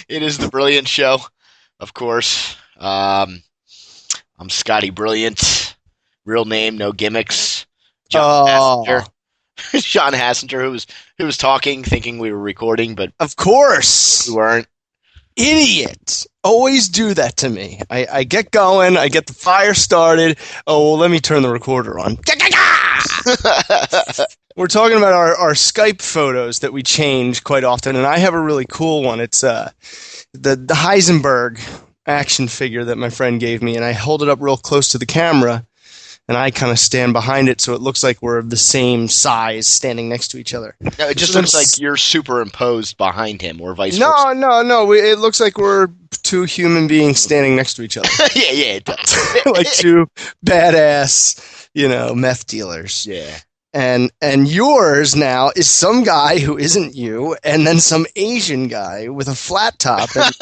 It is the Brilliant Show, of course. I'm Scotty Brilliant. Real name, no gimmicks. John Oh, Hassinger. John Hassinger, who was talking, thinking we were recording, but of we course. weren't. Idiot. Always do that to me. I get going, I get the fire started. Oh, well, let me turn the recorder on. We're talking about our Skype photos that we change quite often, and I have a really cool one. It's the Heisenberg action figure that my friend gave me, and I hold it up real close to the camera, and I kind of stand behind it so it looks like we're the same size standing next to each other. No, it just looks like you're superimposed behind him, or vice versa. No. It looks like we're two human beings standing next to each other. Yeah, it does. Like two badass, meth dealers. Yeah. And yours now is some guy who isn't you, and then some Asian guy with a flat top. And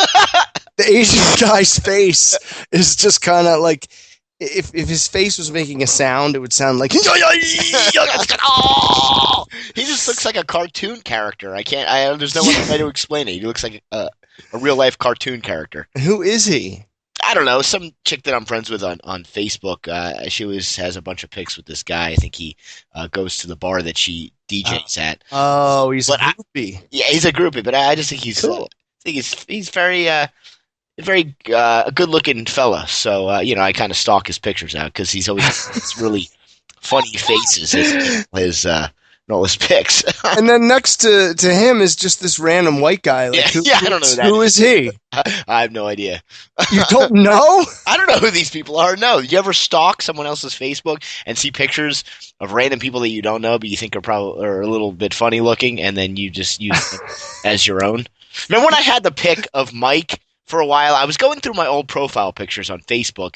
the Asian guy's face is just kind of like, if his face was making a sound, it would sound like. He just looks like a cartoon character. There's no other way to explain it. He looks like a real life cartoon character. Who is he? I don't know, some chick that I'm friends with on Facebook. She always has a bunch of pics with this guy. I think he goes to the bar that she DJs at. Oh, he's But a groupie. Yeah, he's a groupie, but I just think Cool. he's very a good looking fella. So I kind of stalk his pictures out because he's always these really funny faces in all his pics. And then next to him is just this random white guy. Like, I don't know who that who is he? I have no idea. You don't know? I don't know who these people are. No, you ever stalk someone else's Facebook and see pictures of random people that you don't know, but you think are a little bit funny looking, and then you just use them as your own? Remember when I had the pic of Mike for a while? I was going through my old profile pictures on Facebook.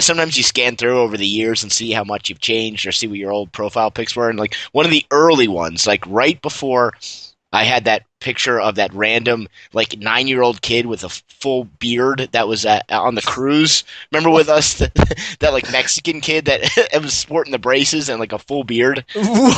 Sometimes you scan through over the years and see how much you've changed or see what your old profile pics were. And like one of the early ones, like right before I had that picture of that random like 9-year-old kid with a full beard that was on the cruise. Remember with us that like Mexican kid that was sporting the braces and like a full beard? No.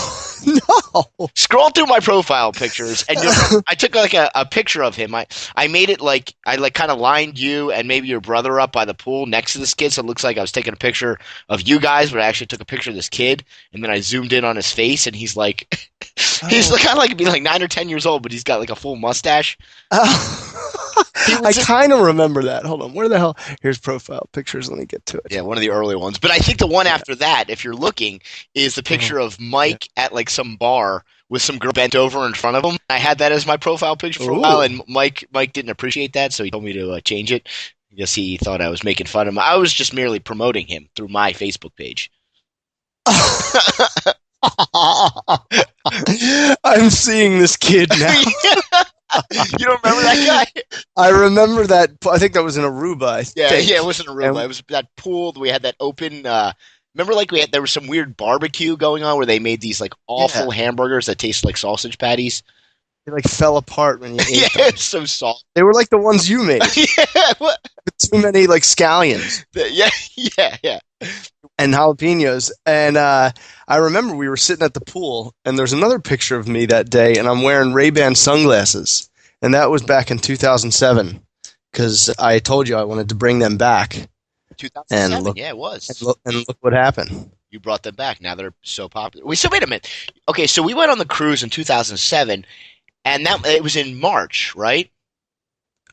Scroll through my profile pictures, and I took like a picture of him. I made it like I like kind of lined you and maybe your brother up by the pool next to this kid, so it looks like I was taking a picture of you guys, but I actually took a picture of this kid, and then I zoomed in on his face, and he's like, he's kind of like being like 9 or 10 years old, but he's got like a full mustache. I kind of remember that. Hold on. Where the hell? Here's profile pictures. Let me get to it. Yeah, one of the early ones. But I think the one after that, if you're looking, is the picture of Mike at like some bar with some girl bent over in front of him. I had that as my profile picture for a while, and Mike didn't appreciate that, so he told me to change it. I guess he thought I was making fun of him. I was just merely promoting him through my Facebook page. I'm seeing this kid now. You don't remember that guy? I remember that. I think that was in Aruba. I think. Yeah, it wasn't Aruba. It was that pool. We had that open. Remember, like there was some weird barbecue going on where they made these like awful hamburgers that tasted like sausage patties. They like fell apart when you ate them. It's so soft. They were like the ones you made. Yeah, what? Too many like scallions. Yeah. And jalapenos. And I remember we were sitting at the pool, and there's another picture of me that day, and I'm wearing Ray-Ban sunglasses. And that was back in 2007, because I told you I wanted to bring them back. 2007, yeah, it was. And look what happened. You brought them back. Now they're so popular. So wait a minute. Okay, so we went on the cruise in 2007, and it was in March, right?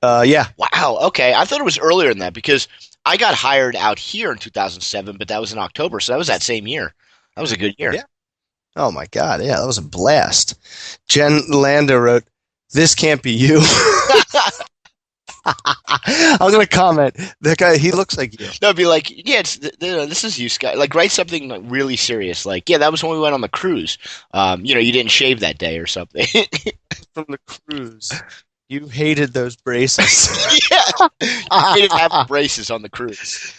Yeah. Wow, okay. I thought it was earlier than that because I got hired out here in 2007, but that was in October, so that was that same year. That was a good year. Yeah. Oh, my God. Yeah, that was a blast. Jen Landa wrote, "This can't be you." I'm going to comment. That guy, he looks like you. No, it'd be like, yeah, this is you, Scott. Like, write something like really serious. Like, yeah, that was when we went on the cruise. You didn't shave that day or something. From the cruise. You hated those braces. Yeah. You hated having braces on the cruise.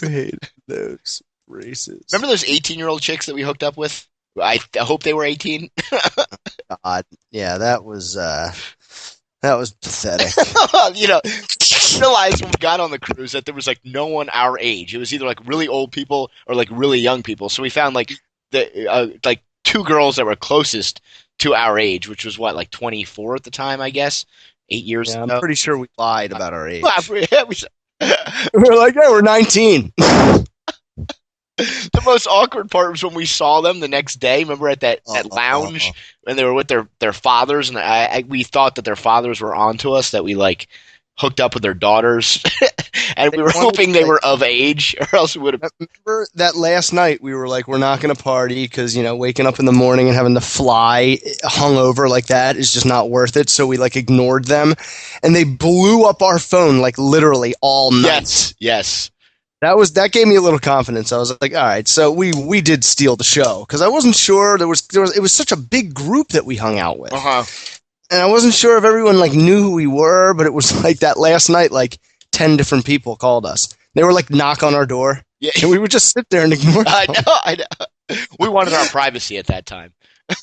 You hated those braces. Remember those 18-year-old chicks that we hooked up with? I hope they were 18. God. Yeah, that was pathetic. Realized when we got on the cruise that there was like no one our age. It was either like really old people or like really young people. So we found like like two girls that were closest to our age, which was what, like 24 at the time, I guess. 8 years Yeah, I'm ago. pretty sure we lied about our age. Well, We were like, yeah, we're 19. the most awkward part was when we saw them the next day. Remember at that lounge Uh, when they were with their fathers, and we thought that their fathers were onto us, that we like hooked up with their daughters, and they we were wanted, hoping they like, were of age, or else we would have. remember that last night we were like, we're not going to party because, waking up in the morning and having to fly hungover like that is just not worth it. So we like ignored them, and they blew up our phone like literally all night. Yes. That gave me a little confidence. I was like, all right, so we did steal the show because I wasn't sure it was such a big group that we hung out with. Uh-huh. And I wasn't sure if everyone like knew who we were, but it was like that last night, like 10 different people called us. They were like knock on our door, Yeah. and we would just sit there and ignore them. I know. We wanted our privacy at that time.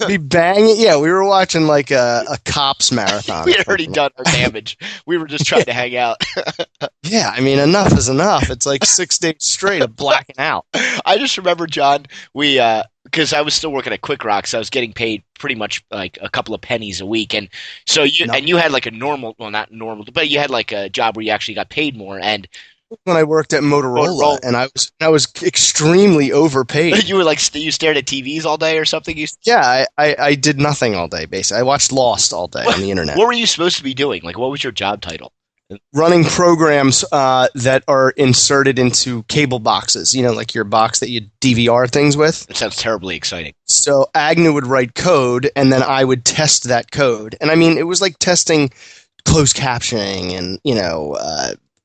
Be banging. Yeah, we were watching like a cops marathon. We had already done our damage. We were just trying to hang out. Yeah, I mean, enough is enough. It's like 6 days straight of blacking out. I just remember, John, we because I was still working at Quick Rock, so I was getting paid pretty much like a couple of pennies a week, and so you had like a normal, well, not normal, but you had like a job where you actually got paid more, and When I worked at Motorola, and I was extremely overpaid. you were like you stared at TVs all day or something. Yeah, I did nothing all day, basically. I watched Lost all day on the internet. What were you supposed to be doing? Like, what was your job title? Running programs that are inserted into cable boxes, like your box that you DVR things with. That sounds terribly exciting. So Agnew would write code, and then I would test that code. And I mean, it was like testing closed captioning and,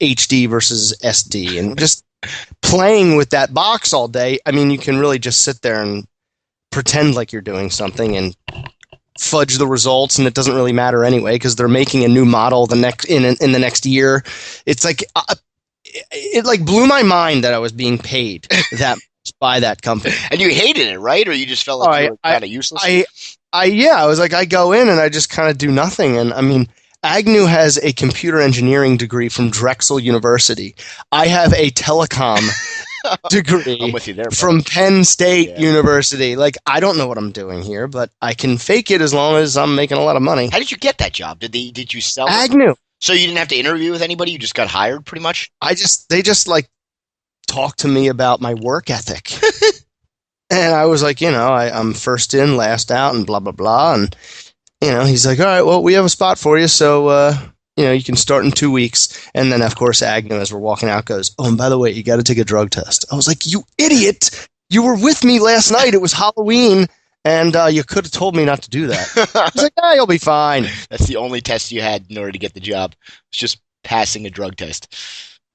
HD versus SD, and just playing with that box all day. I mean, you can really just sit there and pretend like you're doing something and fudge the results, and it doesn't really matter anyway because they're making a new model in the next year. It's like it like blew my mind that I was being paid that much by that company. And you hated it, right? Or you just felt like you were kind of useless? I was like, I go in and I just kind of do nothing. And I mean, Agnew has a computer engineering degree from Drexel University. I have a telecom degree I'm with you there, from Penn State University. Like, I don't know what I'm doing here, but I can fake it as long as I'm making a lot of money. How did you get that job? Did you sell it? Agnew. So you didn't have to interview with anybody? You just got hired, pretty much? They just like talked to me about my work ethic. And I was like, I'm first in, last out, and blah, blah, blah. And, he's like, all right, well, we have a spot for you. So, you can start in 2 weeks. And then, of course, Agnew, as we're walking out, goes, oh, and by the way, you got to take a drug test. I was like, you idiot. You were with me last night. It was Halloween. And you could have told me not to do that. I was like, you'll be fine. That's the only test you had in order to get the job. It's just passing a drug test.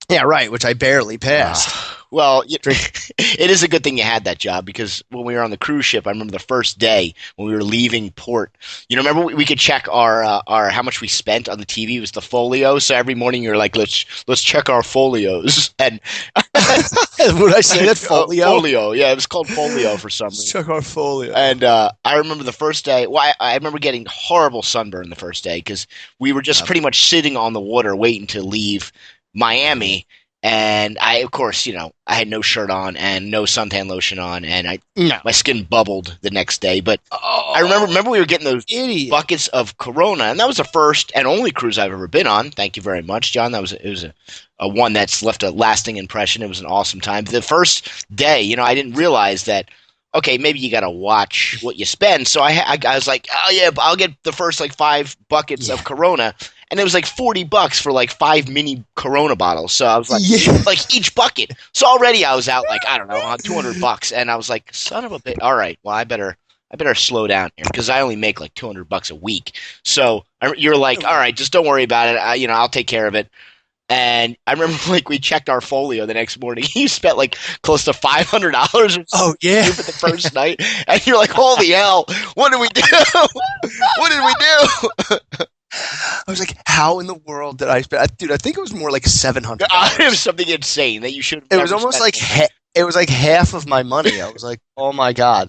Yeah, right, which I barely passed. Well, it is a good thing you had that job, because when we were on the cruise ship, I remember the first day when we were leaving port. Remember we could check our how much we spent on the TV. It was the folio. So every morning you were like, let's check our folios. And would I say that folio? Folio, yeah, it was called folio for some reason. Let's check our folio. And I remember the first day. Well, I remember getting horrible sunburn the first day because we were just pretty much sitting on the water waiting to leave Miami. And I, of course, I had no shirt on and no suntan lotion on, and my skin bubbled the next day. But I remember we were getting those buckets of Corona, and that was the first and only cruise I've ever been on. Thank you very much, John. It was a one that's left a lasting impression. It was an awesome time. The first day, I didn't realize that. Okay, maybe you got to watch what you spend. So I was like, oh yeah, I'll get the first like 5 buckets of Corona. And it was like $40 for like 5 mini Corona bottles. So I was like, like each bucket. So already I was out like, I don't know, $200. And I was like, son of a bitch. All right, well, I better slow down here because I only make like $200 a week. So you're like, all right, just don't worry about it. I'll take care of it. And I remember like we checked our folio the next morning. You spent like close to $500. Oh yeah, for the first night, and you're like, "Holy hell! What did we do? What did we do?" I was like, "How in the world did I spend?" Dude, I think it was more like $700. It was something insane that you should. It was almost like it was like half of my money. I was like, "Oh my god!"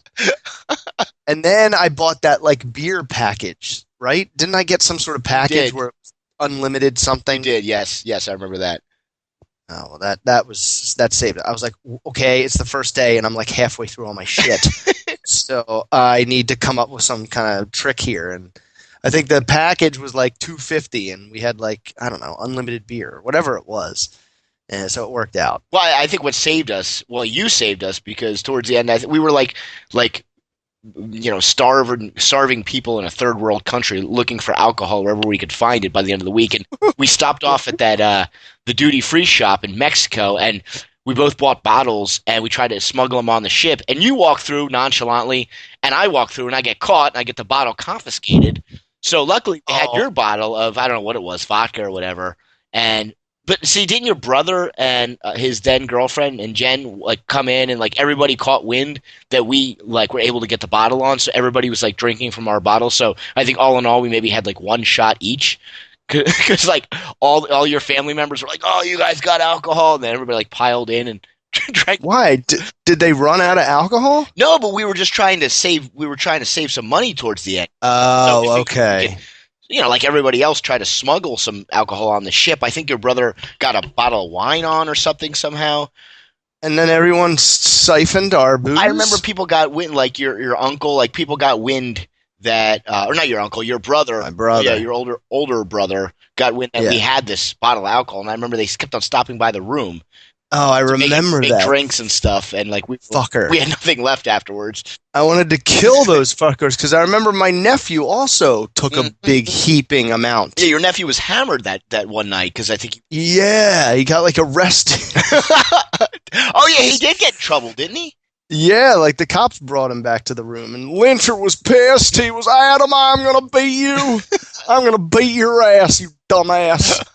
And then I bought that like beer package, right? Didn't I get some sort of package where? Unlimited something. You did, yes, I remember that. Oh, well, that saved it. I was like, okay, it's the first day, and I'm like halfway through all my shit, so I need to come up with some kind of trick here. And I think the package was like $2.50, and we had like, I don't know, unlimited beer or whatever it was, and so it worked out. Well, I think what saved us, well, you saved us because towards the end, we were like starving people in a third world country looking for alcohol wherever we could find it by the end of the week. And we stopped off at that the duty free shop in Mexico, and we both bought bottles and we tried to smuggle them on the ship. And you walk through nonchalantly, and I walk through and I get caught and I get the bottle confiscated. So luckily we had your bottle of, I don't know what it was, vodka or whatever. But see, didn't your brother and his then girlfriend and Jen like come in and like everybody caught wind that we like were able to get the bottle on, so everybody was like drinking from our bottle. So I think all in all, we maybe had like one shot each, because like all your family members were like, "Oh, you guys got alcohol," and then everybody like piled in and drank. Why did they run out of alcohol? No, but we were just trying to save. We were trying to save some money towards the end. Oh, So okay. like everybody else, try to smuggle some alcohol on the ship. I think your brother got a bottle of wine on or something somehow. And then everyone siphoned our booze? I remember people got wind, like your uncle, like people got wind that, or not your uncle, your brother. My brother. Yeah, your older brother got wind that we had this bottle of alcohol. And I remember they kept on stopping by the room. Oh, I remember make that. drinks and stuff. And like we had nothing left afterwards. I wanted to kill those fuckers because I remember my nephew also took a big heaping amount. Yeah, your nephew was hammered that one night because I think he got like arrested. Oh yeah, he did get in trouble, didn't he? Yeah, like the cops brought him back to the room, and Lyncher was pissed. He was, Adam, I'm gonna beat you. I'm gonna beat your ass, you dumbass.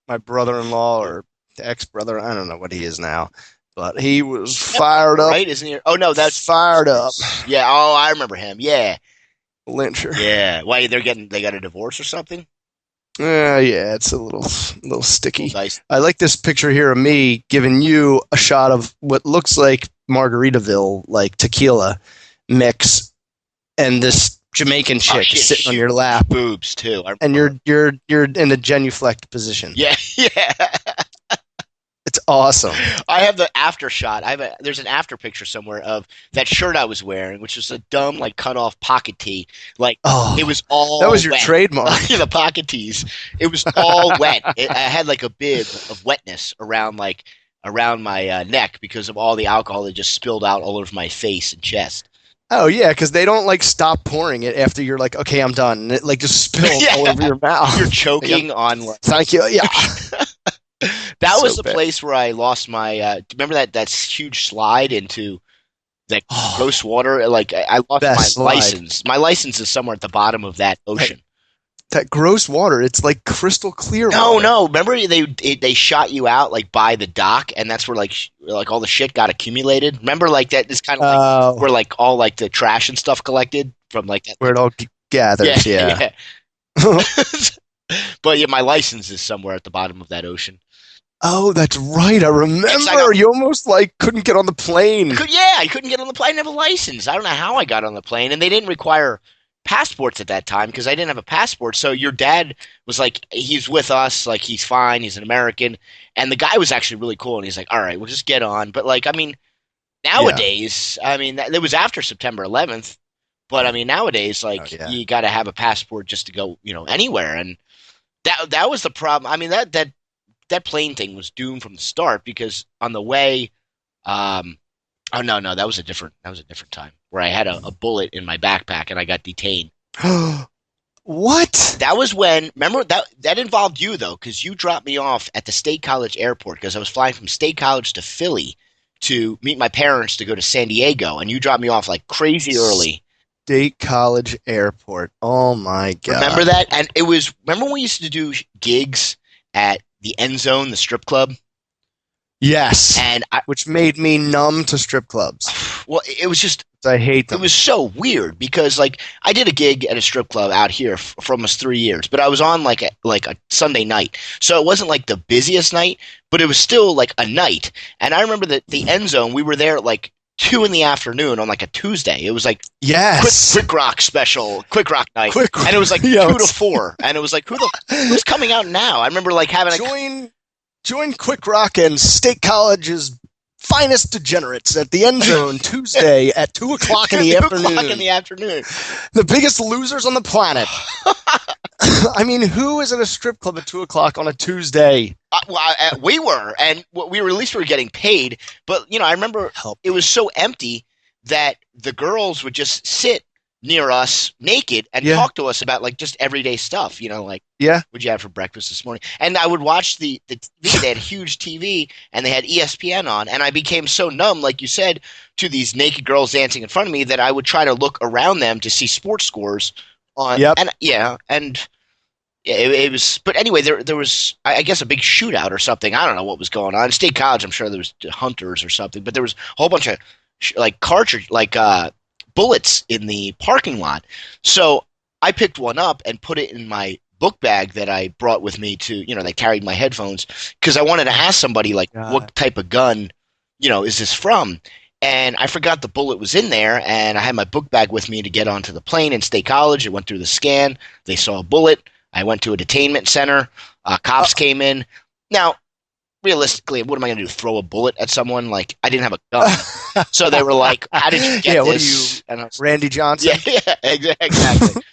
My brother-in-law or ex-brother, I don't know what he is now, but he was fired up. Right, isn't he? Oh no, that's fired up. Yeah. Oh, I remember him. Yeah. Lyncher. Yeah. Why they got a divorce or something? Yeah, it's a little sticky. Nice. I like this picture here of me giving you a shot of what looks like Margaritaville, like tequila mix, and this Jamaican chick sitting on your lap, boobs too, and you're in a genuflect position. Yeah. It's awesome. I have the after shot. There's an after picture somewhere of that shirt I was wearing, which was a dumb like cut off pocket tee. Like it was all that was your wet. trademark. The pocket tees. It was all wet. I had like a bib of wetness around my neck because of all the alcohol that just spilled out all over my face and chest. Oh yeah, because they don't like stop pouring it after you're like, okay, I'm done, and it like just spills all over your mouth. You're choking on. Thank you. Yeah. That was the place where I lost my. Remember that huge slide into that gross water? Like I lost my license. My license is somewhere at the bottom of that ocean. That gross water. It's like crystal clear. No. Remember they shot you out like by the dock, and that's where like all the shit got accumulated. Remember like that is kind of like where like all like the trash and stuff collected from like that. Where it all gathers. Yeah. But yeah, my license is somewhere at the bottom of that ocean. Oh, that's right. I remember. You almost like couldn't get on the plane. I couldn't get on the plane. I didn't have a license. I don't know how I got on the plane, and they didn't require passports at that time because I didn't have a passport. So your dad was like, he's with us, like he's fine, he's an American, and the guy was actually really cool. And he's like, all right, we'll just get on. But like, I mean, nowadays, I mean, it was after September 11th, but I mean, nowadays, like you got to have a passport just to go, anywhere, and that was the problem. I mean, that plane thing was doomed from the start because on the way, oh no, that was a different time where I had a bullet in my backpack and I got detained. What? That was when, remember that involved you though, because you dropped me off at the State College airport because I was flying from State College to Philly to meet my parents to go to San Diego, and you dropped me off like crazy early. State College airport. Oh my god! Remember that? And it was. Remember when we used to do gigs at the End Zone, the strip club? Yes. And which made me numb to strip clubs. Well, it was just. I hate them. It was so weird because, like, I did a gig at a strip club out here for almost 3 years, but I was on like a Sunday night, so it wasn't like the busiest night, but it was still like a night. And I remember that the End Zone, we were there at like 2 PM on like a Tuesday. It was like quick rock special, quick rock night, and it was like 2 to 4, and it was like who's coming out now? I remember like having join Quick Rock and State College is finest degenerates at the end zone Tuesday at 2 o'clock in the 2 afternoon. o'clock in the afternoon. The biggest losers on the planet. I mean, who is at a strip club at 2 o'clock on a Tuesday? We were, and we were at least we were getting paid. But I remember it was so empty that the girls would just sit near us naked and talk to us about like just everyday stuff. Like what'd you have for breakfast this morning? And I would watch the TV. They had a huge TV and they had ESPN on, and I became so numb, like you said, to these naked girls dancing in front of me that I would try to look around them to see sports scores on. It was, but anyway, there was, I guess, a big shootout or something. I don't know what was going on. State College, I'm sure there was hunters or something, but there was a whole bunch of bullets in the parking lot. So I picked one up and put it in my book bag that I brought with me to, they carried my headphones because I wanted to ask somebody what type of gun, is this from? And I forgot the bullet was in there, and I had my book bag with me to get onto the plane in State College. It went through the scan. They saw a bullet. I went to a detainment center. Cops came in. Now, realistically, what am I going to do? Throw a bullet at someone? Like, I didn't have a gun. So they were like, how did you get this? What are you, Randy Johnson? Yeah, exactly.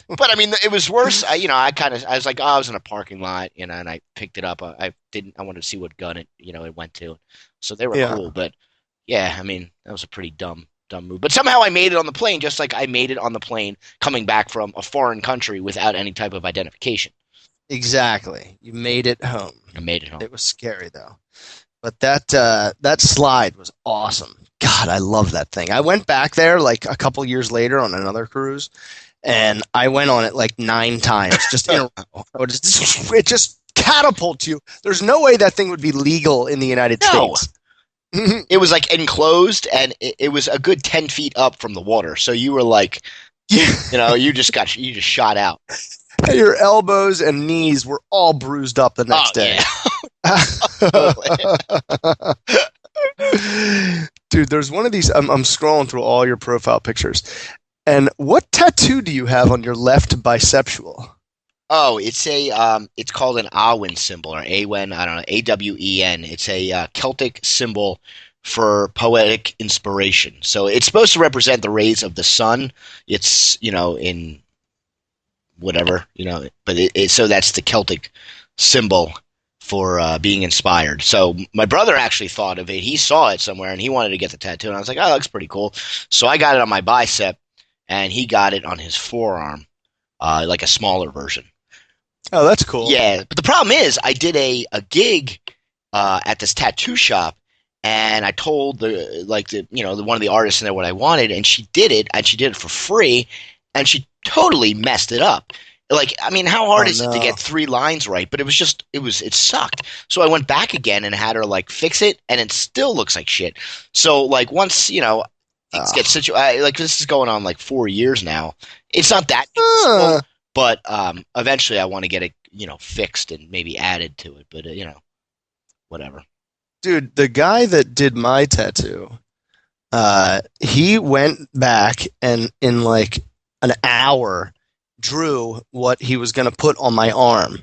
But, I mean, it was worse. I was like, I was in a parking lot, and I picked it up. I wanted to see what gun it went to. So they were cool. But, yeah, I mean, that was a pretty dumb move. But somehow I made it on the plane, just like I made it on the plane coming back from a foreign country without any type of identification. Exactly. You made it home. I made it home. It was scary, though. But that slide was awesome. God, I love that thing. I went back there like a couple years later on another cruise, and I went on it like 9 times. Just in a row. It just catapults you. There's no way that thing would be legal in the United States. It was like enclosed, and it was a good 10 feet up from the water. So you were like, you just shot out. Your elbows and knees were all bruised up the next day. Yeah. Dude, there's one of these. I'm scrolling through all your profile pictures. And what tattoo do you have on your left biceptual? Oh, it's called an Awen symbol, or Awen, I don't know, Awen. It's a Celtic symbol for poetic inspiration. So it's supposed to represent the rays of the sun. It's, in whatever, but so that's the Celtic symbol for being inspired. So my brother actually thought of it. He saw it somewhere and he wanted to get the tattoo. And I was like, oh, that looks pretty cool. So I got it on my bicep and he got it on his forearm, like a smaller version. Oh, that's cool. Yeah, but the problem is I did a gig at this tattoo shop, and I told one of the artists in there what I wanted, and she did it for free, and she totally messed it up. Like, I mean, how hard is it to get 3 lines right? But it sucked. So I went back again and had her like fix it, and it still looks like shit. So like once things get like this is going on like 4 years now. It's not that useful. But eventually I want to get it, fixed and maybe added to it. But, whatever. Dude, the guy that did my tattoo, he went back and in like an hour drew what he was going to put on my arm.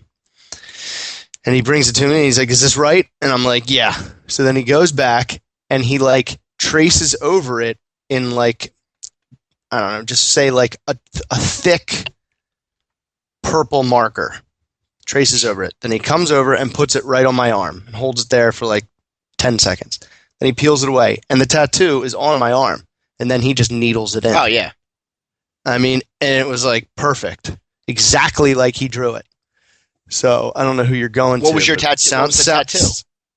And he brings it to me and he's like, is this right? And I'm like, yeah. So then he goes back and he like traces over it in like, I don't know, just say like a thick purple marker, traces over it. Then he comes over and puts it right on my arm and holds it there for like 10 seconds. Then he peels it away and the tattoo is on my arm. And then he just needles it in. Oh, yeah. I mean, and it was like perfect. Exactly like he drew it. So I don't know who you're going to. What was your tattoo? What was the tattoo?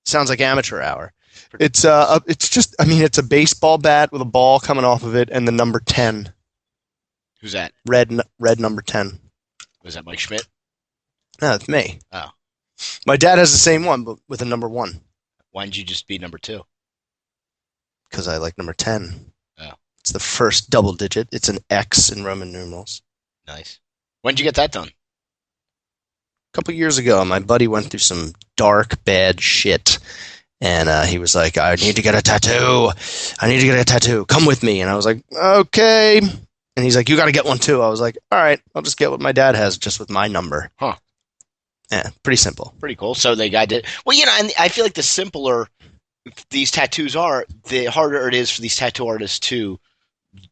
Sounds like amateur hour. It's just, I mean, it's a baseball bat with a ball coming off of it and the number 10. Who's that? Red number 10. Was that Mike Schmidt? No, it's me. Oh. My dad has the same one, but with a number 1. Why didn't you just be number 2? Because I like number 10. Oh. It's the first double digit. It's an X in Roman numerals. Nice. When did you get that done? A couple years ago, my buddy went through some dark, bad shit. And he was like, I need to get a tattoo. I need to get a tattoo. Come with me. And I was like, okay. And he's like, you got to get one too. I was like, all right, I'll just get what my dad has, just with my number. Huh. Yeah, pretty simple. Pretty cool. So the guy did. Well, and I feel like the simpler these tattoos are, the harder it is for these tattoo artists to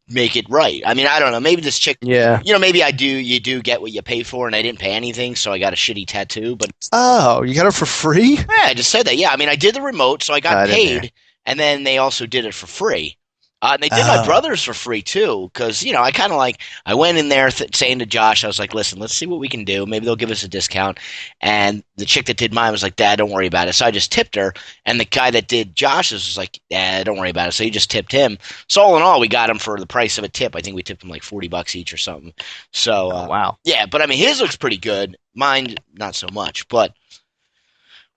make it right. I mean, I don't know. Maybe this chick, Yeah. maybe you do get what you pay for, and I didn't pay anything, so I got a shitty tattoo. But Oh, you got it for free? yeah, I just said that. Yeah, I mean, I did the remote, so I got I didn't hear. paid, and then they also did it for free. And they did my Oh, brother's for free too, because I kind of I went in there saying to Josh, I was like, "Listen, let's see what we can do. Maybe they'll give us a discount." And the chick that did mine was like, "Dad, don't worry about it." So I just tipped her, and the guy that did Josh's was like, "Yeah, don't worry about it." So he just tipped him. So all in all, we got him for the price of a tip. I think we tipped him like $40 each or something. So oh wow. yeah, but I mean, his looks pretty good. Mine, not so much, but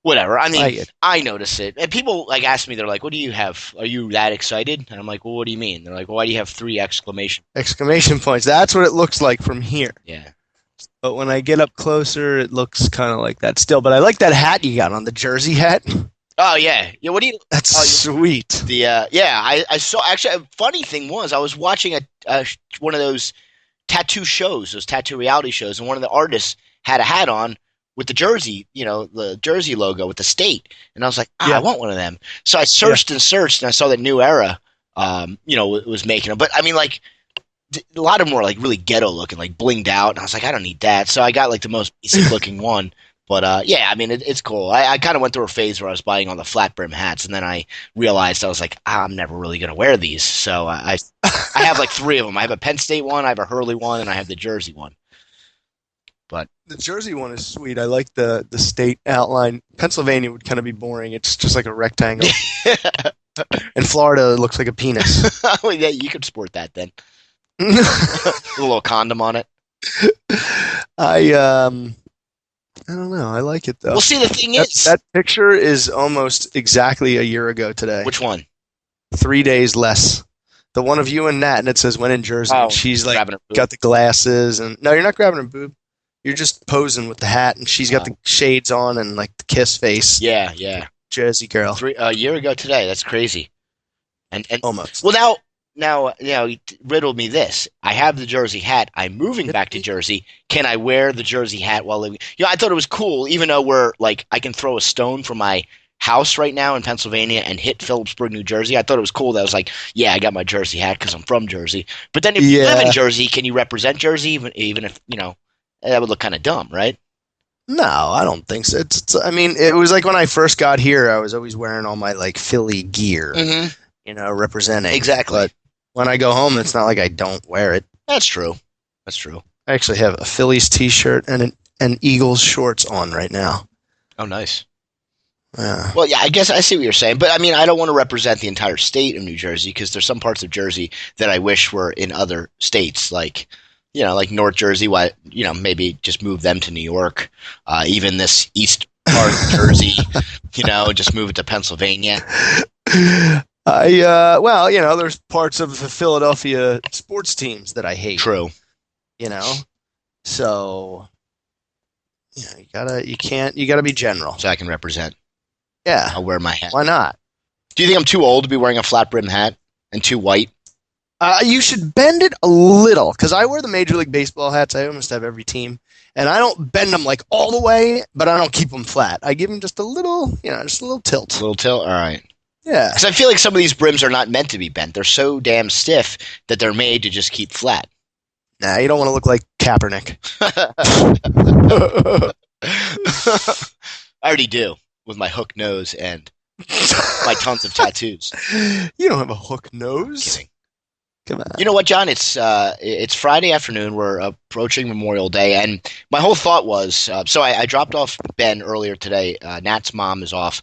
whatever. I mean, Like it. I notice it, and people ask me. They're like, "What do you have? Are you that excited?" And I'm like, "Well, what do you mean?" They're like, "Well, why do you have three exclamation?" Exclamation points. That's what it looks like from here. Yeah. But when I get up closer, it looks kind of like that still. But I like that hat you got on, the jersey hat. Oh yeah, yeah. What do you? That's Oh, sweet. yeah. I saw. Actually, a funny thing was I was watching one of those tattoo shows, those tattoo reality shows, and one of the artists had a hat on with the jersey, the jersey logo with the state, and I was like, I Yeah, want one of them. So I yeah. searched and searched, and I saw that New Era, was making them. But I mean, like a lot of them were like really ghetto looking, like blinged out, and I was like, I don't need that. So I got like the most basic looking one. But yeah, I mean, it's cool. I kind of went through a phase where I was buying all the flat brim hats, and then I realized I was like, I'm never really gonna wear these. So I have like three of them. I have a Penn State one, I have a Hurley one, and I have the Jersey one. But The jersey one is sweet. I like the state outline. Pennsylvania would kind of be boring. It's just like a rectangle. In Florida, it looks like a penis. well, yeah, you could sport that then. A little condom on it. I um I don't know. I like it though. Well, see, the thing That is, that picture is almost exactly a year ago today. which one? 3 days less. The one of you and Nat, and it says when in Jersey. Oh, And she's like grabbing a boob. got the glasses, and no, you're not grabbing her boob. You're just posing with the hat, and she's got the shades on and like the kiss face. Yeah, yeah. Jersey girl, A year ago today. That's crazy. And almost. well, now you riddled me this. I have the Jersey hat. I'm moving back to Jersey. Can I wear the Jersey hat while living? I thought it was cool, even though we're like I can throw a stone from my house right now in Pennsylvania and hit Phillipsburg, New Jersey. I thought it was cool that I was like, yeah, I got my Jersey hat because I'm from Jersey. But then if you live in Yeah. Jersey, can you represent Jersey even if that would look kind of dumb, right? No, I don't think so. I mean, it was like when I first got here, I was always wearing all my like Philly gear, Mm-hmm. representing. Exactly. But when I go home, it's not like I don't wear it. That's true. That's true. I actually have a Phillies T-shirt and an Eagles shorts on right now. Oh, nice. Yeah. Well, yeah, I guess I see what you're saying, but I mean, I don't want to represent the entire state of New Jersey because there's some parts of Jersey that I wish were in other states, like like North Jersey. Why, maybe just move them to New York. Even this east part of Jersey, just move it to Pennsylvania. There's parts of the Philadelphia sports teams that I hate. True. So you gotta be general. So I can represent. Yeah. I'll wear my hat. Why not? Do you think I'm too old to be wearing a flat brim hat and too white? You should bend it a little because I wear the Major League Baseball hats. I almost have every team, and I don't bend them like all the way, but I don't keep them flat. I give them just a little, just a little tilt. A little tilt. All right. Yeah. Because I feel like some of these brims are not meant to be bent. They're so damn stiff that they're made to just keep flat. Nah, you don't want to look like Kaepernick. I already do with my hook nose and my tons of tattoos. You don't have a hook nose. Kidding. Come on. You know what, John? It's Friday afternoon. We're approaching Memorial Day, and my whole thought was so I dropped off Ben earlier today. Nat's mom is off.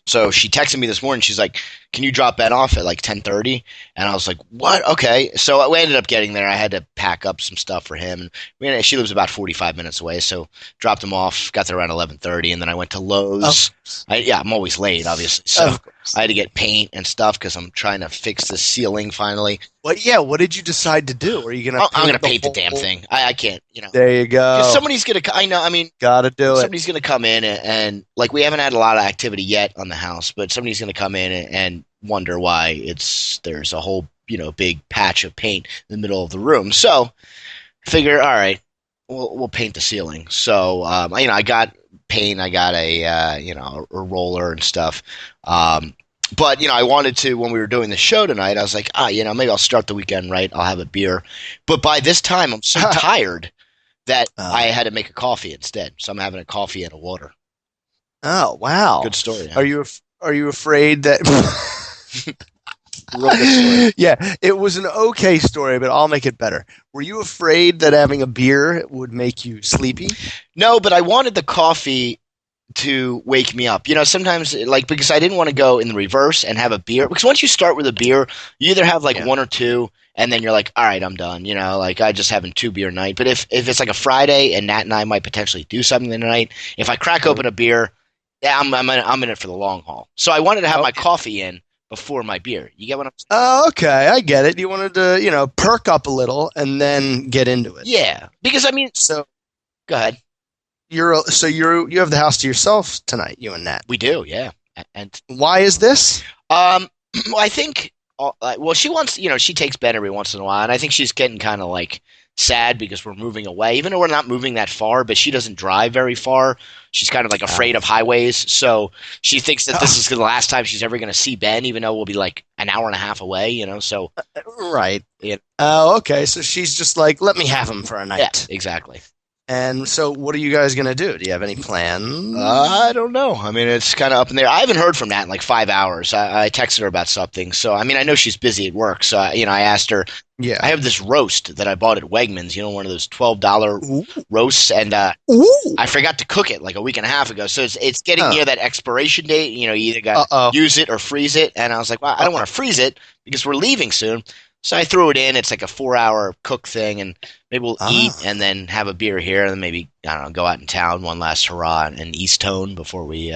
So she texted me this morning. She's like, "Can you drop Ben off at like 10:30?" And I was like, "What? Okay." So we ended up getting there. I had to pack up some stuff for him. And she lives about 45 minutes away, so dropped him off. Got there around 11:30, and then I went to Lowe's. I'm always late, obviously. So I had to get paint and stuff because I'm trying to fix the ceiling finally. What? Yeah. What did you decide to do? Are you gonna? I'm going to paint the damn thing. I can't. There you go. Somebody's going to. I know. I mean, gotta do it. Somebody's going to come in and like we haven't had a lot of activity yet on the house, but somebody's going to come in and wonder why there's a whole big patch of paint in the middle of the room. So figure, all right, we'll paint the ceiling. So I got paint. I got a roller and stuff. But, I wanted to, when we were doing the show tonight, I was like, maybe I'll start the weekend right. I'll have a beer. But by this time, I'm so tired that I had to make a coffee instead. So I'm having a coffee and a water. Oh, wow. Good story. Huh? Are you afraid that Real good story. Yeah, it was an okay story, but I'll make it better. Were you afraid that having a beer would make you sleepy? No, but I wanted the coffee to wake me up. Sometimes because I didn't want to go in the reverse and have a beer. Because once you start with a beer, you either have one or two and then you're like, all right, I'm done. I just having 2 beer night. But if it's like a Friday and Nat and I might potentially do something tonight, if I crack open a beer, yeah, I'm in it for the long haul. So I wanted to have my coffee in before my beer. You get what I'm saying? Oh, okay, I get it. You wanted to, perk up a little and then get into it. Yeah, because so go ahead. You have the house to yourself tonight, you and Nat. We do, yeah. And why is this? Well, I think she wants, she takes Ben every once in a while, and I think she's getting kind of sad because we're moving away, even though we're not moving that far, but she doesn't drive very far. She's kind of afraid of highways, so she thinks that this is the last time she's ever going to see Ben, even though we'll be an hour and a half away, so. Right. Yeah. Oh, okay, so she's just let me have him for a night. Yeah, exactly. And so what are you guys going to do? Do you have any plans? I don't know. I mean, it's kind of up in there. I haven't heard from Nat in 5 hours. I texted her about something. So, I mean, I know she's busy at work. So, I asked her. Yeah. I have this roast that I bought at Wegmans, one of those $12 roasts. And I forgot to cook it a week and a half ago. So it's getting near that expiration date. You either got to use it or freeze it. And I was like, well, I don't want to freeze it because we're leaving soon. So I threw it in. It's a 4-hour cook thing, and maybe we'll eat and then have a beer here, and then maybe, I don't know, go out in town, one last hurrah in East Tone before we...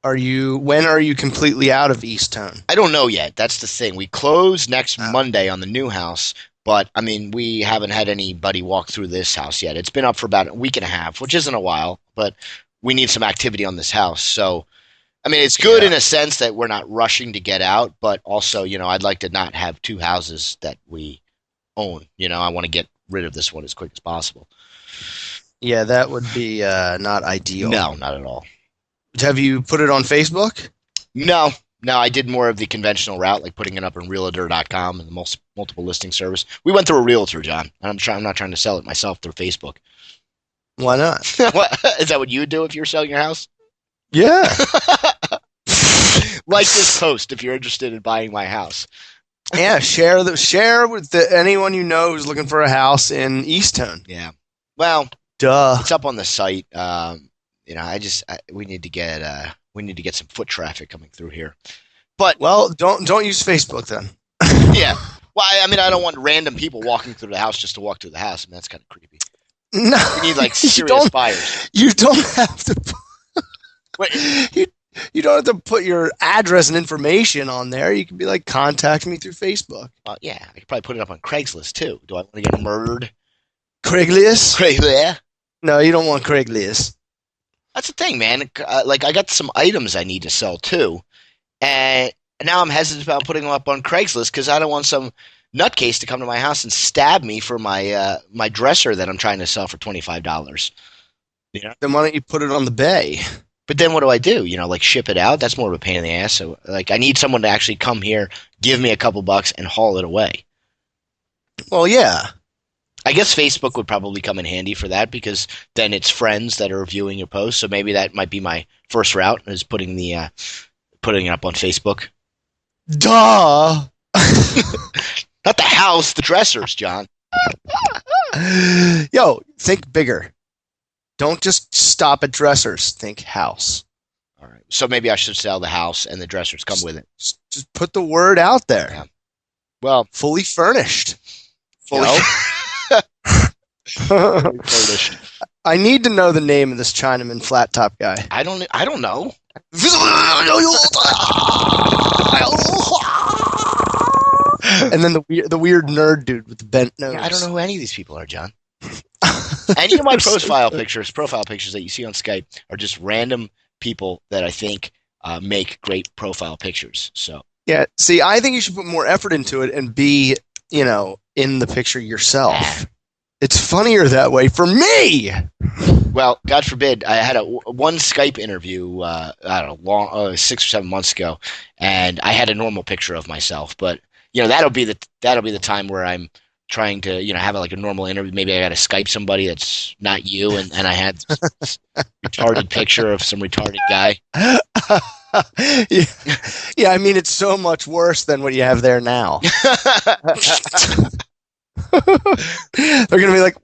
When are you completely out of East Tone? I don't know yet. That's the thing. We close next Monday on the new house, but, I mean, we haven't had anybody walk through this house yet. It's been up for about a week and a half, which isn't a while, but we need some activity on this house, so... I mean, it's good in a sense that we're not rushing to get out, but also, I'd like to not have 2 houses that we own. I want to get rid of this one as quick as possible. Yeah, that would be not ideal. No, not at all. Have you put it on Facebook? No, I did more of the conventional route, like putting it up on Realtor.com and the multiple listing service. We went through a realtor, John, and I'm not trying to sell it myself through Facebook. Why not? Is that what you would do if you were selling your house? Yeah. Like this post if you're interested in buying my house. Yeah, share with anyone you know who's looking for a house in East Tone. Yeah. Well, duh. It's up on the site. We need to get some foot traffic coming through here. But don't use Facebook then. Yeah. Well, I mean, I don't want random people walking through the house just to walk through the house. I mean, that's kind of creepy. No, we need serious buyers. You don't have to. You don't have to put your address and information on there. You can be contact me through Facebook. Yeah, I could probably put it up on Craigslist too. Do I want to get murdered? Craigslist? Craigslist? No, you don't want Craigslist. That's the thing, man. I got some items I need to sell too, and now I'm hesitant about putting them up on Craigslist because I don't want some nutcase to come to my house and stab me for my my dresser that I'm trying to sell for $25. Then why don't you put it on the bay? But then what do I do? Ship it out? That's more of a pain in the ass. So, I need someone to actually come here, give me a couple bucks, and haul it away. Well, yeah. I guess Facebook would probably come in handy for that because then it's friends that are viewing your post. So maybe that might be my first route is putting it up on Facebook. Duh. Not the house, the dressers, John. Yo, think bigger. Don't just stop at dressers. Think house. All right. So maybe I should sell the house and the dressers come with it. Just put the word out there. Yeah. Well, fully furnished. Fully furnished. I need to know the name of this Chinaman flat top guy. I don't know. And then the weird nerd dude with the bent nose. Yeah, I don't know who any of these people are, John. Any of my profile pictures that you see on Skype are just random people that I think make great profile pictures. So yeah, see, I think you should put more effort into it and be, in the picture yourself. It's funnier that way for me. Well, God forbid, I had one Skype interview. I don't know, 6 or 7 months ago, and I had a normal picture of myself. But that'll be the time where I'm trying to have like a normal interview. Maybe I got to Skype somebody that's not you, and I had this retarded picture of some retarded guy. yeah. Yeah, I mean, it's so much worse than what you have there now. They're gonna be like,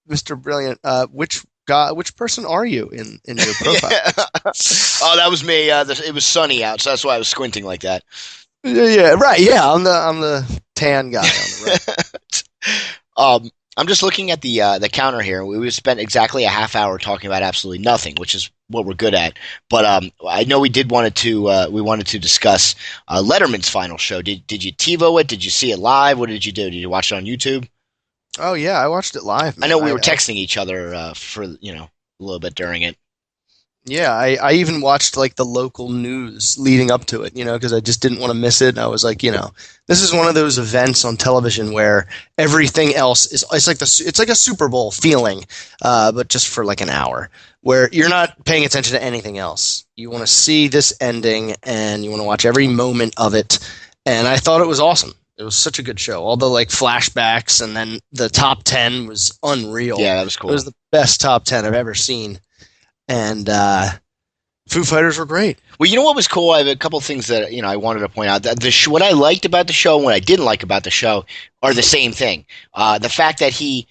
Mr. Brilliant, which person are you in your profile? Oh, that was me. It was sunny out, so that's why I was squinting like that. Yeah, right. Yeah, I'm the tan guy on the right. I'm just looking at the counter here. We spent exactly a half hour talking about absolutely nothing, which is what we're good at. But I know we wanted to discuss Letterman's final show. Did you TiVo it? Did you see it live? What did you do? Did you watch it on YouTube? Oh yeah, I watched it live, man. I know we were texting each other for a little bit during it. Yeah, I even watched like the local news leading up to it, because I just didn't want to miss it. And I was like, this is one of those events on television where everything else it's like a Super Bowl feeling, but just for like an hour, where you're not paying attention to anything else. You want to see this ending, and you want to watch every moment of it. And I thought it was awesome. It was such a good show. All the like flashbacks, and then the top 10 was unreal. Yeah, that was cool. It was the best top 10 I've ever seen. And Foo Fighters were great. Well, you know what was cool? I have a couple of things that I wanted to point out. That what I liked about the show and what I didn't like about the show are the same thing. The fact that he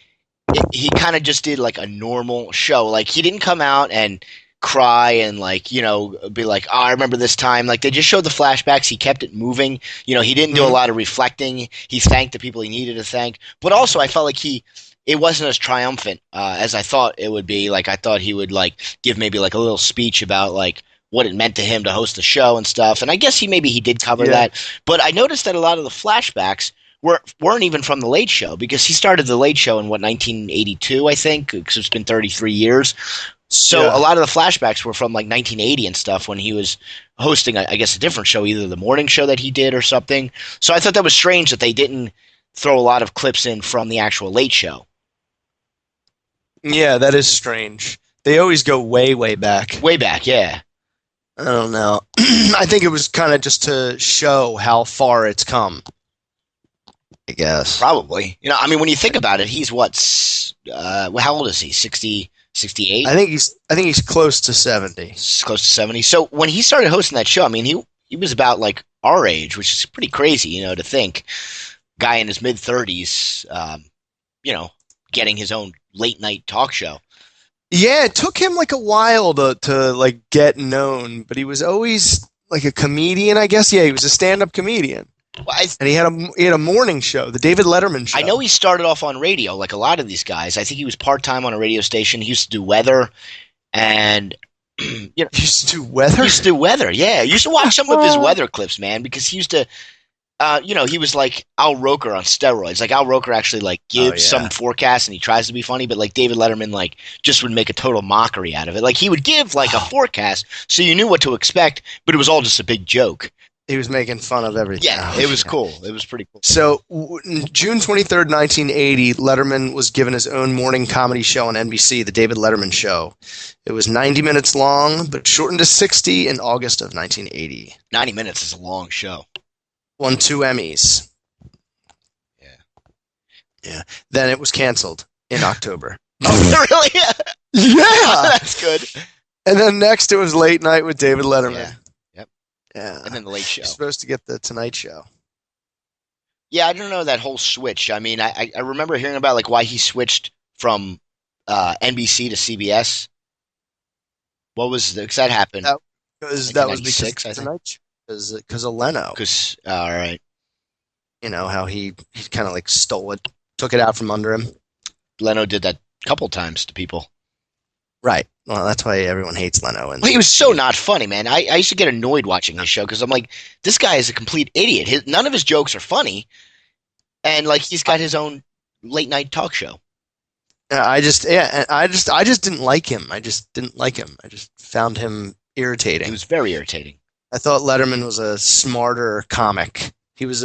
kind of just did like a normal show. Like he didn't come out and cry and be like, oh, I remember this time. Like they just showed the flashbacks. He kept it moving. He didn't do a lot of reflecting. He thanked the people he needed to thank. But also, I felt like it wasn't as triumphant as I thought it would be. Like I thought he would give maybe like a little speech about like what it meant to him to host the show and stuff. And I guess he did cover that. But I noticed that a lot of the flashbacks weren't even from the Late Show, because he started the Late Show in 1982, I think, because it's been 33 years. So a lot of the flashbacks were from like 1980 and stuff, when he was hosting, I guess, a different show, either the morning show that he did or something. So I thought that was strange that they didn't throw a lot of clips in from the actual Late Show. Yeah, that is strange. They always go way, way back. Way back, yeah. I don't know. I think it was kind of just to show how far it's come, I guess. Probably. When you think about it, he's what? How old is he? 60, 68? I think he's close to 70. Close to 70. So when he started hosting that show, he was about like our age, which is pretty crazy, to think. Guy in his mid 30s, getting his own late night talk show. Yeah, it took him like a while to like get known, but he was always like a comedian, I guess. Yeah, he was a stand-up comedian. Well, and he had a morning show, the David Letterman show. I know he started off on radio, like a lot of these guys. I think he was part-time on a radio station. He used to do weather, and He used to do weather? He used to do weather, yeah. I used to watch some of his weather clips, man, because he used to he was like Al Roker on steroids. Like Al Roker actually gives some forecast and he tries to be funny, but like David Letterman just would make a total mockery out of it. Like he would give a forecast so you knew what to expect, but it was all just a big joke. He was making fun of everything. Yeah, it was cool. It was pretty cool. So June 23rd, 1980, Letterman was given his own morning comedy show on NBC, The David Letterman Show. It was 90 minutes long, but shortened to 60 in August of 1980. 90 minutes is a long show. Won 2 Emmys. Yeah. Then it was canceled in October. Oh, really? Yeah. That's good. And then next it was Late Night with David Letterman. Yeah. Yep. Yeah. And then the Late Show. You're supposed to get the Tonight Show. Yeah, I don't know that whole switch. I remember hearing about why he switched from NBC to CBS. What was because that happened? That was because I think. Tonight Show. Because of Leno. All right. How he kind of stole it, took it out from under him. Leno did that a couple times to people. Right. Well, that's why everyone hates Leno. Well, he was so not funny, man. I used to get annoyed watching his show because I'm like, this guy is a complete idiot. None of his jokes are funny, and he's got his own late night talk show. I just didn't like him. I just found him irritating. He was very irritating. I thought Letterman was a smarter comic He was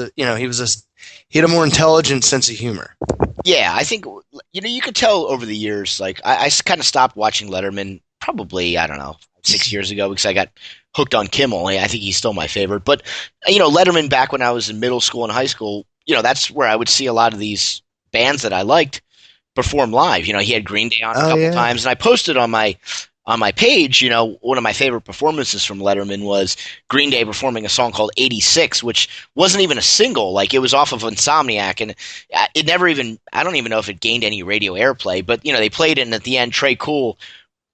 he had a more intelligent sense of humor. Yeah, I think you could tell over the years. Like I kind of stopped watching Letterman probably I don't know 6 years ago because I got hooked on Kimmel. I think he's still my favorite. But Letterman back when I was in middle school and high school, that's where I would see a lot of these bands that I liked perform live. He had Green Day on a couple times, and I posted on my page, one of my favorite performances from Letterman was Green Day performing a song called 86, which wasn't even a single. Like, it was off of Insomniac, and it never even, I don't even know if it gained any radio airplay, but, they played it, and at the end, Trey Cool,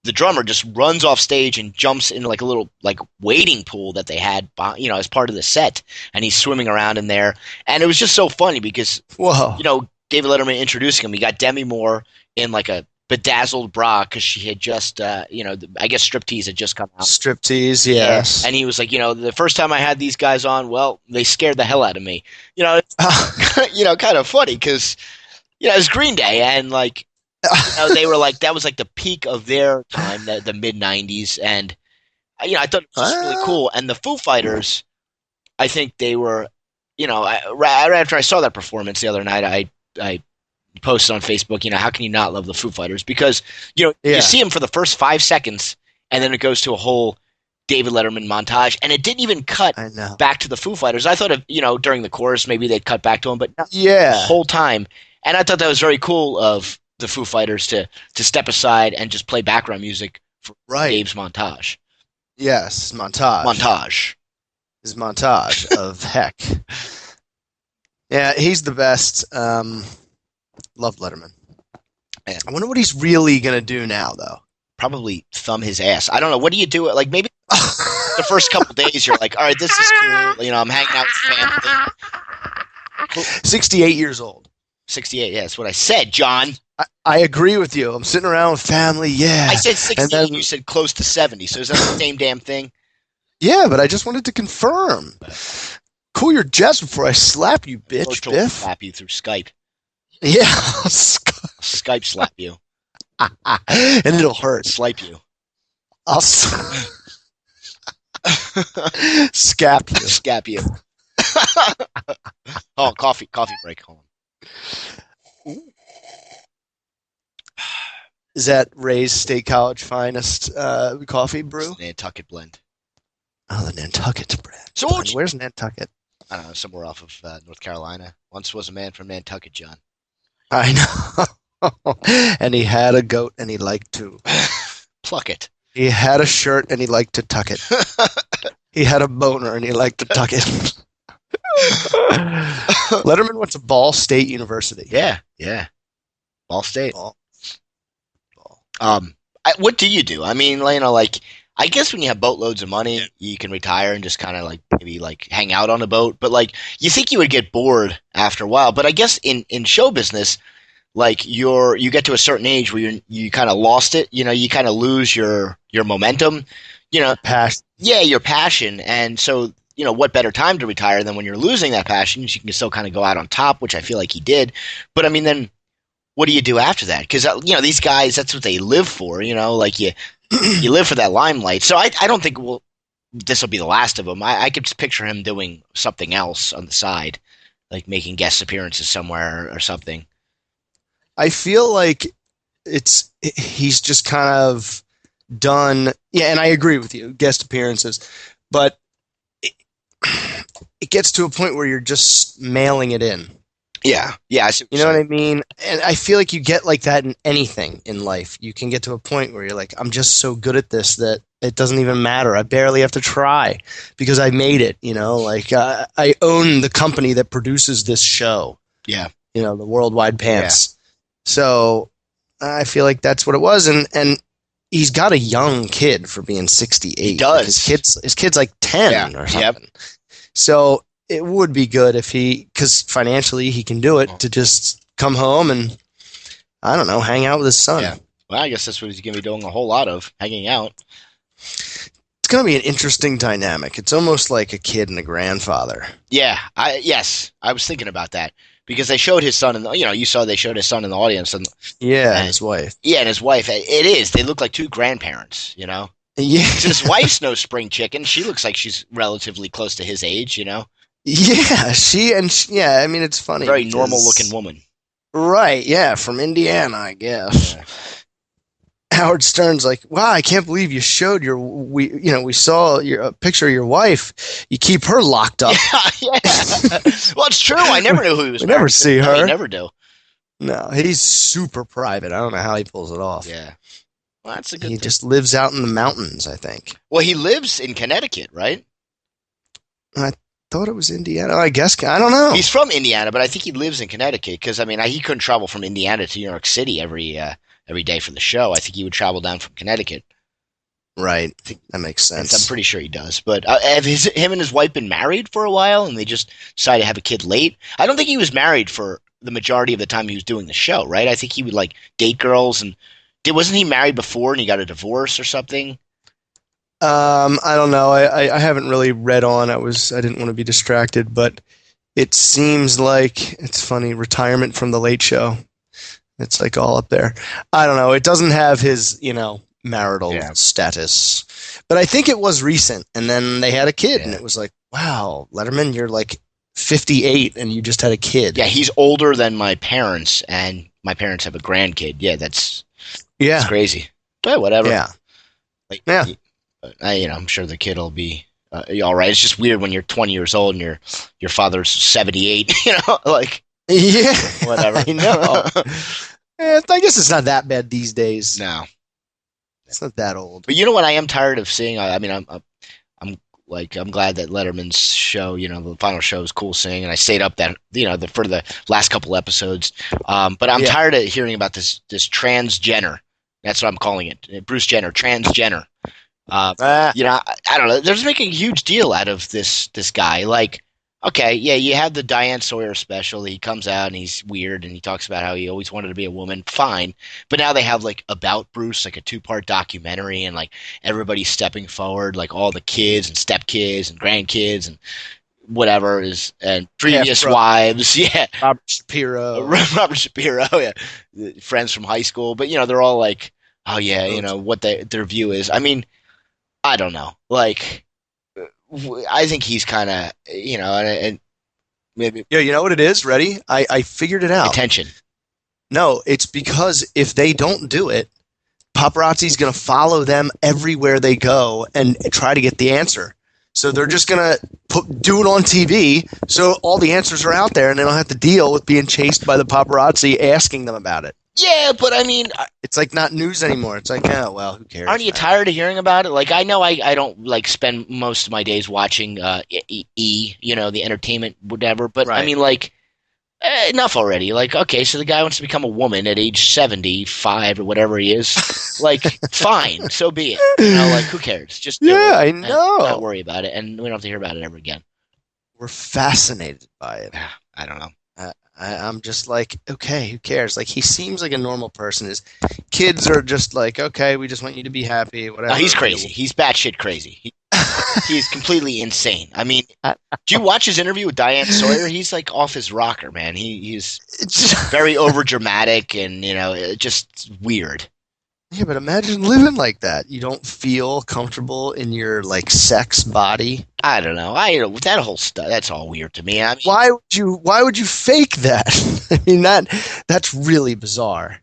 the drummer, just runs off stage and jumps into, like, a little, like, wading pool that they had, as part of the set, and he's swimming around in there. And it was just so funny because, David Letterman introducing him, he got Demi Moore in, like, a bedazzled bra because she had just, I guess Striptease had just come out. Striptease, yes. And he was like, the first time I had these guys on, well, they scared the hell out of me. It's, kind of funny because, it's Green Day, and like, they were like, that was like the peak of their time, the mid '90s, and I thought it was really cool. And the Foo Fighters, I think they were, right after I saw that performance the other night, I posted on Facebook, how can you not love the Foo Fighters? Because, you see them for the first 5 seconds, and then it goes to a whole David Letterman montage, and it didn't even cut back to the Foo Fighters. I thought during the chorus, maybe they'd cut back to them, but not the whole time. And I thought that was very cool of the Foo Fighters to step aside and just play background music for Dave's montage. Yes, montage. His montage of heck. Yeah, he's the best. Love Letterman. Man. I wonder what he's really going to do now, though. Probably thumb his ass. I don't know. What do you do? Like, maybe the first couple days, you're like, all right, this is cool. I'm hanging out with family. 68 years old. 68, yeah, that's what I said, John. I agree with you. I'm sitting around with family, yeah. I said 68, and you said close to 70, so is that the same damn thing? Yeah, but I just wanted to confirm. Cool your jets before I slap you, bitch, Biff. Slap you through Skype. Yeah, Skype slap you, and it'll hurt. Swipe you. I'll scap you. Oh, coffee break. Hold on. Is that Ray's State College finest coffee brew? Nantucket blend. Oh, the Nantucket brand. So where's Nantucket? I don't know, somewhere off of North Carolina. Once was a man from Nantucket, John. I know. And he had a goat, and he liked to pluck it. He had a shirt, and he liked to tuck it. He had a boner, and he liked to tuck it. Letterman went to Ball State University. Yeah. Ball State. What do you do? I mean, I guess when you have boatloads of money, you can retire and just kind of maybe hang out on a boat. But you think you would get bored after a while. But I guess in show business, you get to a certain age where you kind of lost it. You kind of lose your momentum. Passion. Yeah, your passion. And so, what better time to retire than when you're losing that passion? You can still kind of go out on top, which I feel like he did. But I mean, then what do you do after that? Because these guys, that's what they live for. You live for that limelight. So I don't think this will be the last of him. I could just picture him doing something else on the side, like making guest appearances somewhere or something. I feel like he's just kind of done. Yeah, and I agree with you, guest appearances. But it gets to a point where you're just mailing it in. Yeah. You know what I mean? And I feel like you get like that in anything in life. You can get to a point where you're like, I'm just so good at this that it doesn't even matter. I barely have to try because I made it, I own the company that produces this show. Yeah. The Worldwide Pants. Yeah. So I feel like that's what it was. And he's got a young kid for being 68. He does. His kid's like 10 or something. Yep. So it would be good if because financially he can do it, to just come home and, I don't know, hang out with his son. Yeah. Well, I guess that's what he's going to be doing a whole lot of, hanging out. It's going to be an interesting dynamic. It's almost like a kid and a grandfather. Yeah. I was thinking about that because they showed his son you saw they showed his son in the audience. And his wife. Yeah, and his wife. It is. They look like two grandparents, Yeah. His wife's no spring chicken. She looks like she's relatively close to his age, Yeah, yeah, I mean, it's funny Very normal looking because, woman. right, yeah, from Indiana, I guess. Yeah. Howard Stern's like, wow, I can't believe you showed we saw a picture of your wife. You keep her locked up. Yeah. Well, it's true. I never knew who he was We never married to. see No, you her. never do. No, he's super private. I don't know how he pulls it off. Yeah. Well, that's a good He thing. just lives out in the mountains, I think. Well, he lives in Connecticut, right? I thought it was Indiana. I guess I don't know. He's from Indiana, but I think he lives in Connecticut because I mean he couldn't travel from Indiana to New York City every day for the show. I think he would travel down from Connecticut. Right, I think, that makes I'm sense. pretty sure he does. But have him and his wife been married for a while, and they just decided to have a kid late? I don't think he was married for the majority of the time he was doing the show, right? I think he would like date girls and wasn't he married before and he got a divorce or something? I don't know. I haven't really read on. I didn't want to be distracted, but it seems like it's funny. Retirement from the Late Show. It's like all up there. I don't know. It doesn't have his, marital Yeah. status, but I think it was recent. And then they had a kid, and Yeah. it was like, wow, Letterman, you're like 58, and you just had a kid. Yeah, he's older than my parents, and my parents have a grandkid. Yeah, that's Yeah, crazy. But whatever. yeah, Like, yeah, I'm sure the kid will be all right. It's just weird when you're 20 years old and your father's 78. Like yeah. whatever. I know. Yeah, I guess it's not that bad these days. No, It's not that old. but you know what? I am tired of seeing. I mean, I'm I'm glad that Letterman's show, the final show is cool seeing, and I stayed up that for the last couple episodes. But I'm Yeah. tired of hearing about this transgender. That's what I'm calling it, Bruce Jenner, transgender. Ah, I don't know. They're just making a huge deal out of this guy. Like, okay, yeah, you have the Diane Sawyer special. He comes out and he's weird and he talks about how he always wanted to be a woman. Fine, but now they have like about Bruce, like a 2-part documentary, and like everybody's stepping forward, like all the kids and stepkids and grandkids and whatever is and previous Half-brother. wives. Yeah, Robert Shapiro. Robert Shapiro. Yeah, friends from high school, but they're all like, oh yeah, what their view is. I mean. I don't know. Like, I think he's kind of, and maybe Yeah, you know what it is? Ready? I figured it out. attention. No, it's because if they don't do it, paparazzi's going to follow them everywhere they go and try to get the answer. So they're just going to do it on TV so all the answers are out there and they don't have to deal with being chased by the paparazzi asking them about it. Yeah, but I mean, It's like not news anymore. It's like, oh, well, who cares? aren't you man? tired of hearing about it? Like, I know I don't like spend most of my days watching the entertainment, whatever. But I Right. mean, like, enough already. Like, okay, so the guy wants to become a woman at age 75 or whatever he is. Like, fine, so be it. Like, who cares? Just do Yeah, it I and know. not worry about it, and we don't have to hear about it ever again. We're fascinated by it. I don't know. I'm just like, okay, who cares? Like, he seems like a normal person. His kids are just like, okay, we just want you to be happy, whatever. No, he's crazy. He's batshit crazy. He's completely insane. I mean, do you watch his interview with Diane Sawyer? He's like off his rocker, man. He's very overdramatic and just weird. Yeah, but imagine living like that. You don't feel comfortable in your like sex body. I don't know. That whole stuff. That's all weird to me. I mean, Why would you fake that? I mean that's really bizarre.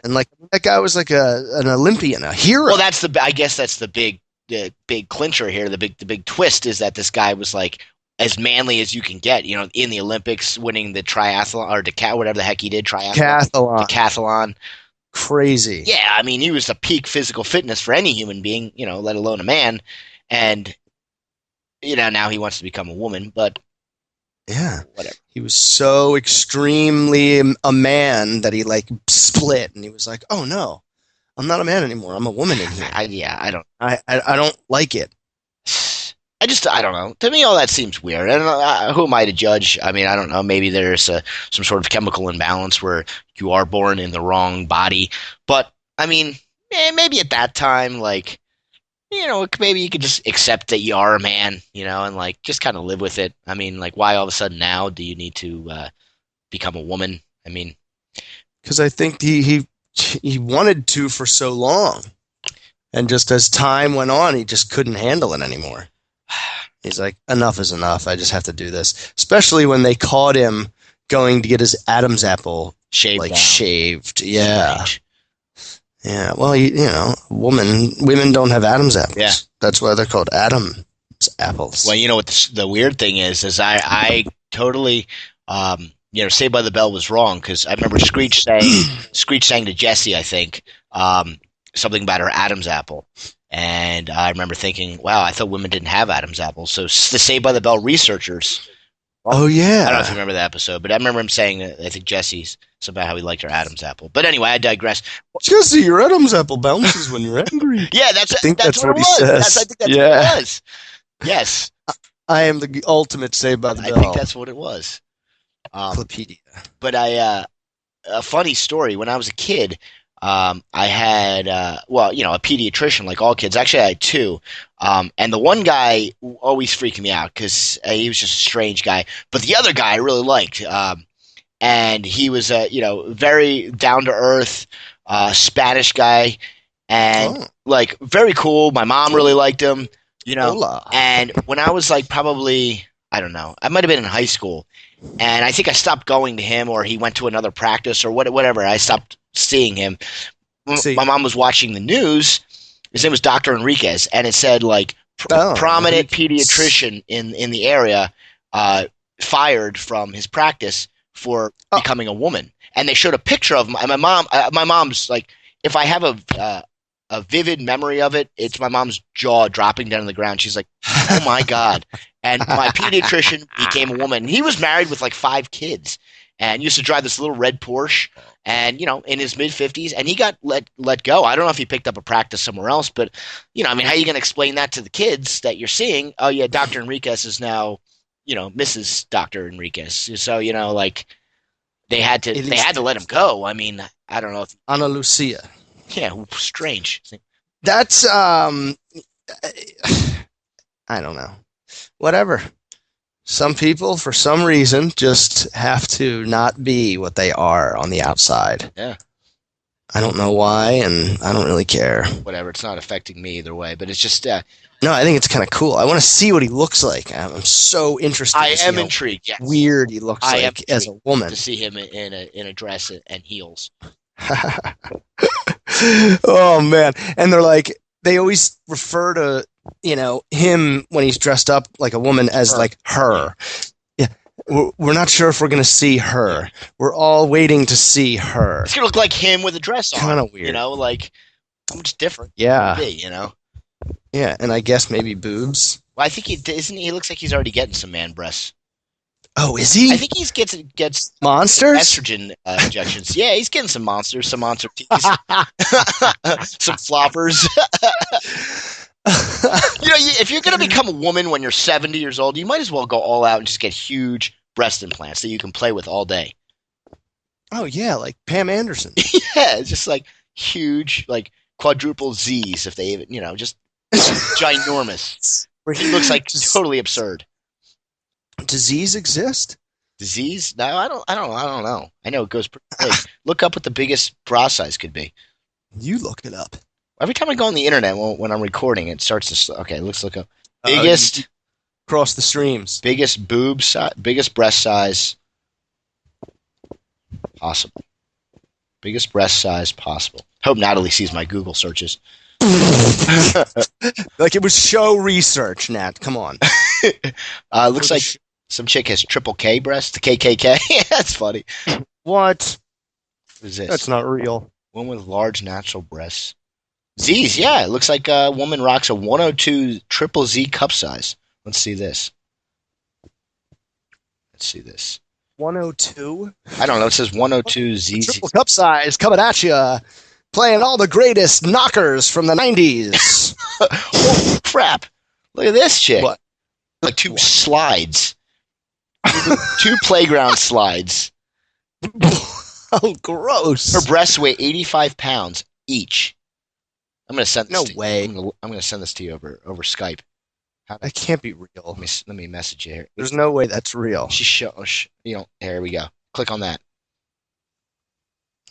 And like that guy was like an Olympian, a hero. well, I guess that's the big clincher here. The big twist is that this guy was like as manly as you can get. In the Olympics, winning the triathlon or whatever the heck he did, decathlon. Crazy. Yeah, I mean, he was the peak physical fitness for any human being, let alone a man. And, now he wants to become a woman, but Yeah. whatever. He was so extremely a man that he like split and he was like, "Oh no. I'm not a man anymore. I'm a woman in here. I don't. I don't like it." I don't know. To me, all that seems weird. And who am I to judge? I mean, I don't know. Maybe there's some sort of chemical imbalance where you are born in the wrong body. But I mean, maybe at that time, like, maybe you could just accept that you are a man, and like just kind of live with it. I mean, like, why all of a sudden now do you need to become a woman? I mean, Because I think he wanted to for so long, and just as time went on, he just couldn't handle it anymore. He's like, enough is enough. I just have to do this. Especially when they caught him going to get his Adam's apple Shaved like down. shaved. Yeah. Strange. Yeah. Well, women don't have Adam's apples. Yeah. That's why they're called Adam's apples. Well, you know what the weird thing is I totally, Saved by the Bell was wrong because I remember Screech saying to Jesse, I think, something about her Adam's apple. And I remember thinking, wow, I thought women didn't have Adam's apples. So the Saved by the Bell researchers. Oh, yeah. I don't know if you remember that episode, but I remember him saying that I think Jesse's about how he liked her Adam's apple. But anyway, I digress. Jesse, your Adam's apple bounces when you're angry. Yeah, I think that's what he says. I think that's what it was. Yes. I am the ultimate Saved by the Bell. I think that's what it was. Encyclopedia. But a funny story. When I was a kid, I had, a pediatrician like all kids. Actually, I had two. And the one guy always freaked me out because he was just a strange guy. But the other guy I really liked. And he was very down to earth, Spanish guy, and like very cool. My mom really liked him, Hola. And when I was like probably, I don't know, I might have been in high school, and I think I stopped going to him, or he went to another practice, or whatever. I stopped seeing him. My mom was watching the news. His name was Dr. Enriquez, and it said like prominent pediatrician in the area fired from his practice for becoming a woman. And they showed a picture of him. And my mom's like, if I have a vivid memory of it, it's my mom's jaw dropping down on the ground. She's like, oh my God. And my pediatrician became a woman. He was married with like 5 kids and used to drive this little red Porsche and, in his mid 50s, and he got let go. I don't know if he picked up a practice somewhere else, but how are you going to explain that to the kids that you're seeing? Oh yeah, Dr. Enriquez is now, Mrs. Dr. Enriquez. So, like they had to let him go. I mean, I don't know if Ana Lucia. Yeah, strange. That's I don't know. Whatever. Some people, for some reason, just have to not be what they are on the outside. Yeah. I don't know why, and I don't really care. Whatever. It's not affecting me either way, but it's just no, I think it's kind of cool. I want to see what he looks like. I'm so interested. I am intrigued. Yes. Weird he looks like as a woman. To see him in a dress and heels. Oh man! And they're like, they always refer to him when he's dressed up like a woman as like her. Yeah, we're not sure if we're gonna see her. We're all waiting to see her. It's gonna look like him with a dress on. Kind of weird. Like I'm just different. Yeah. Yeah, and I guess maybe boobs. Well, I think he looks like he's already getting some man breasts. Oh, is he? I think he gets monsters, estrogen injections. Yeah, he's getting some monsters, some monster teeth, some floppers. If you're going to become a woman when you're 70 years old, you might as well go all out and just get huge breast implants that you can play with all day. Oh yeah, like Pam Anderson. Yeah, it's just like huge, like quadruple Z's if they even, just ginormous. Where he looks like totally absurd. Disease exist? Disease? No, I don't know. I know it goes pretty big. Look up what the biggest bra size could be. You look it up. Every time I go on the internet when I'm recording, it starts to. Okay, let's look up biggest across the streams. Biggest biggest breast size possible. Biggest breast size possible. Hope Natalie sees my Google searches. Like it was show research, Nat. Come on. Looks like some chick has triple K breasts. KKK. That's funny. What is this? That's not real. Woman with large natural breasts. Z's, yeah. It looks like a woman rocks a 102 triple Z cup size. Let's see this. 102? I don't know. It says 102 Z. Triple cup size coming at you. Playing all the greatest knockers from the 90s. Oh, crap. Look at this chick. What? Like two slides. Two playground slides. Oh, gross. Her breasts weigh 85 pounds each. I'm going to send this No way. I'm going to send this to you over Skype. That can't be real. Let me message you here. There's no way that's real. Here we go. Click on that.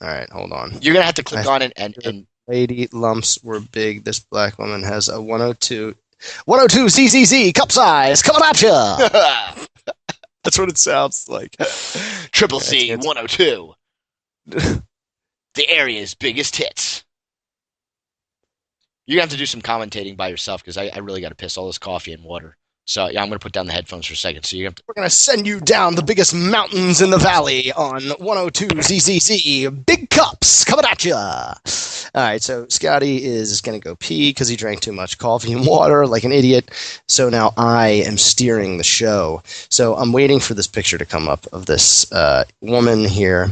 All right, hold on. You're going to have to click on it and lady lumps were big. This black woman has a 102 102 ZZZ cup size coming at ya. That's what it sounds like. Triple C 102. The area's biggest hits. You're going to have to do some commentating by yourself because I really got to piss all this coffee and water. So, yeah, I'm going to put down the headphones for a second. So we're going to send you down the biggest mountains in the valley on 102 ZZZ. Big cups coming at you. All right, so Scotty is going to go pee because he drank too much coffee and water like an idiot. So now I am steering the show. So I'm waiting for this picture to come up of this woman here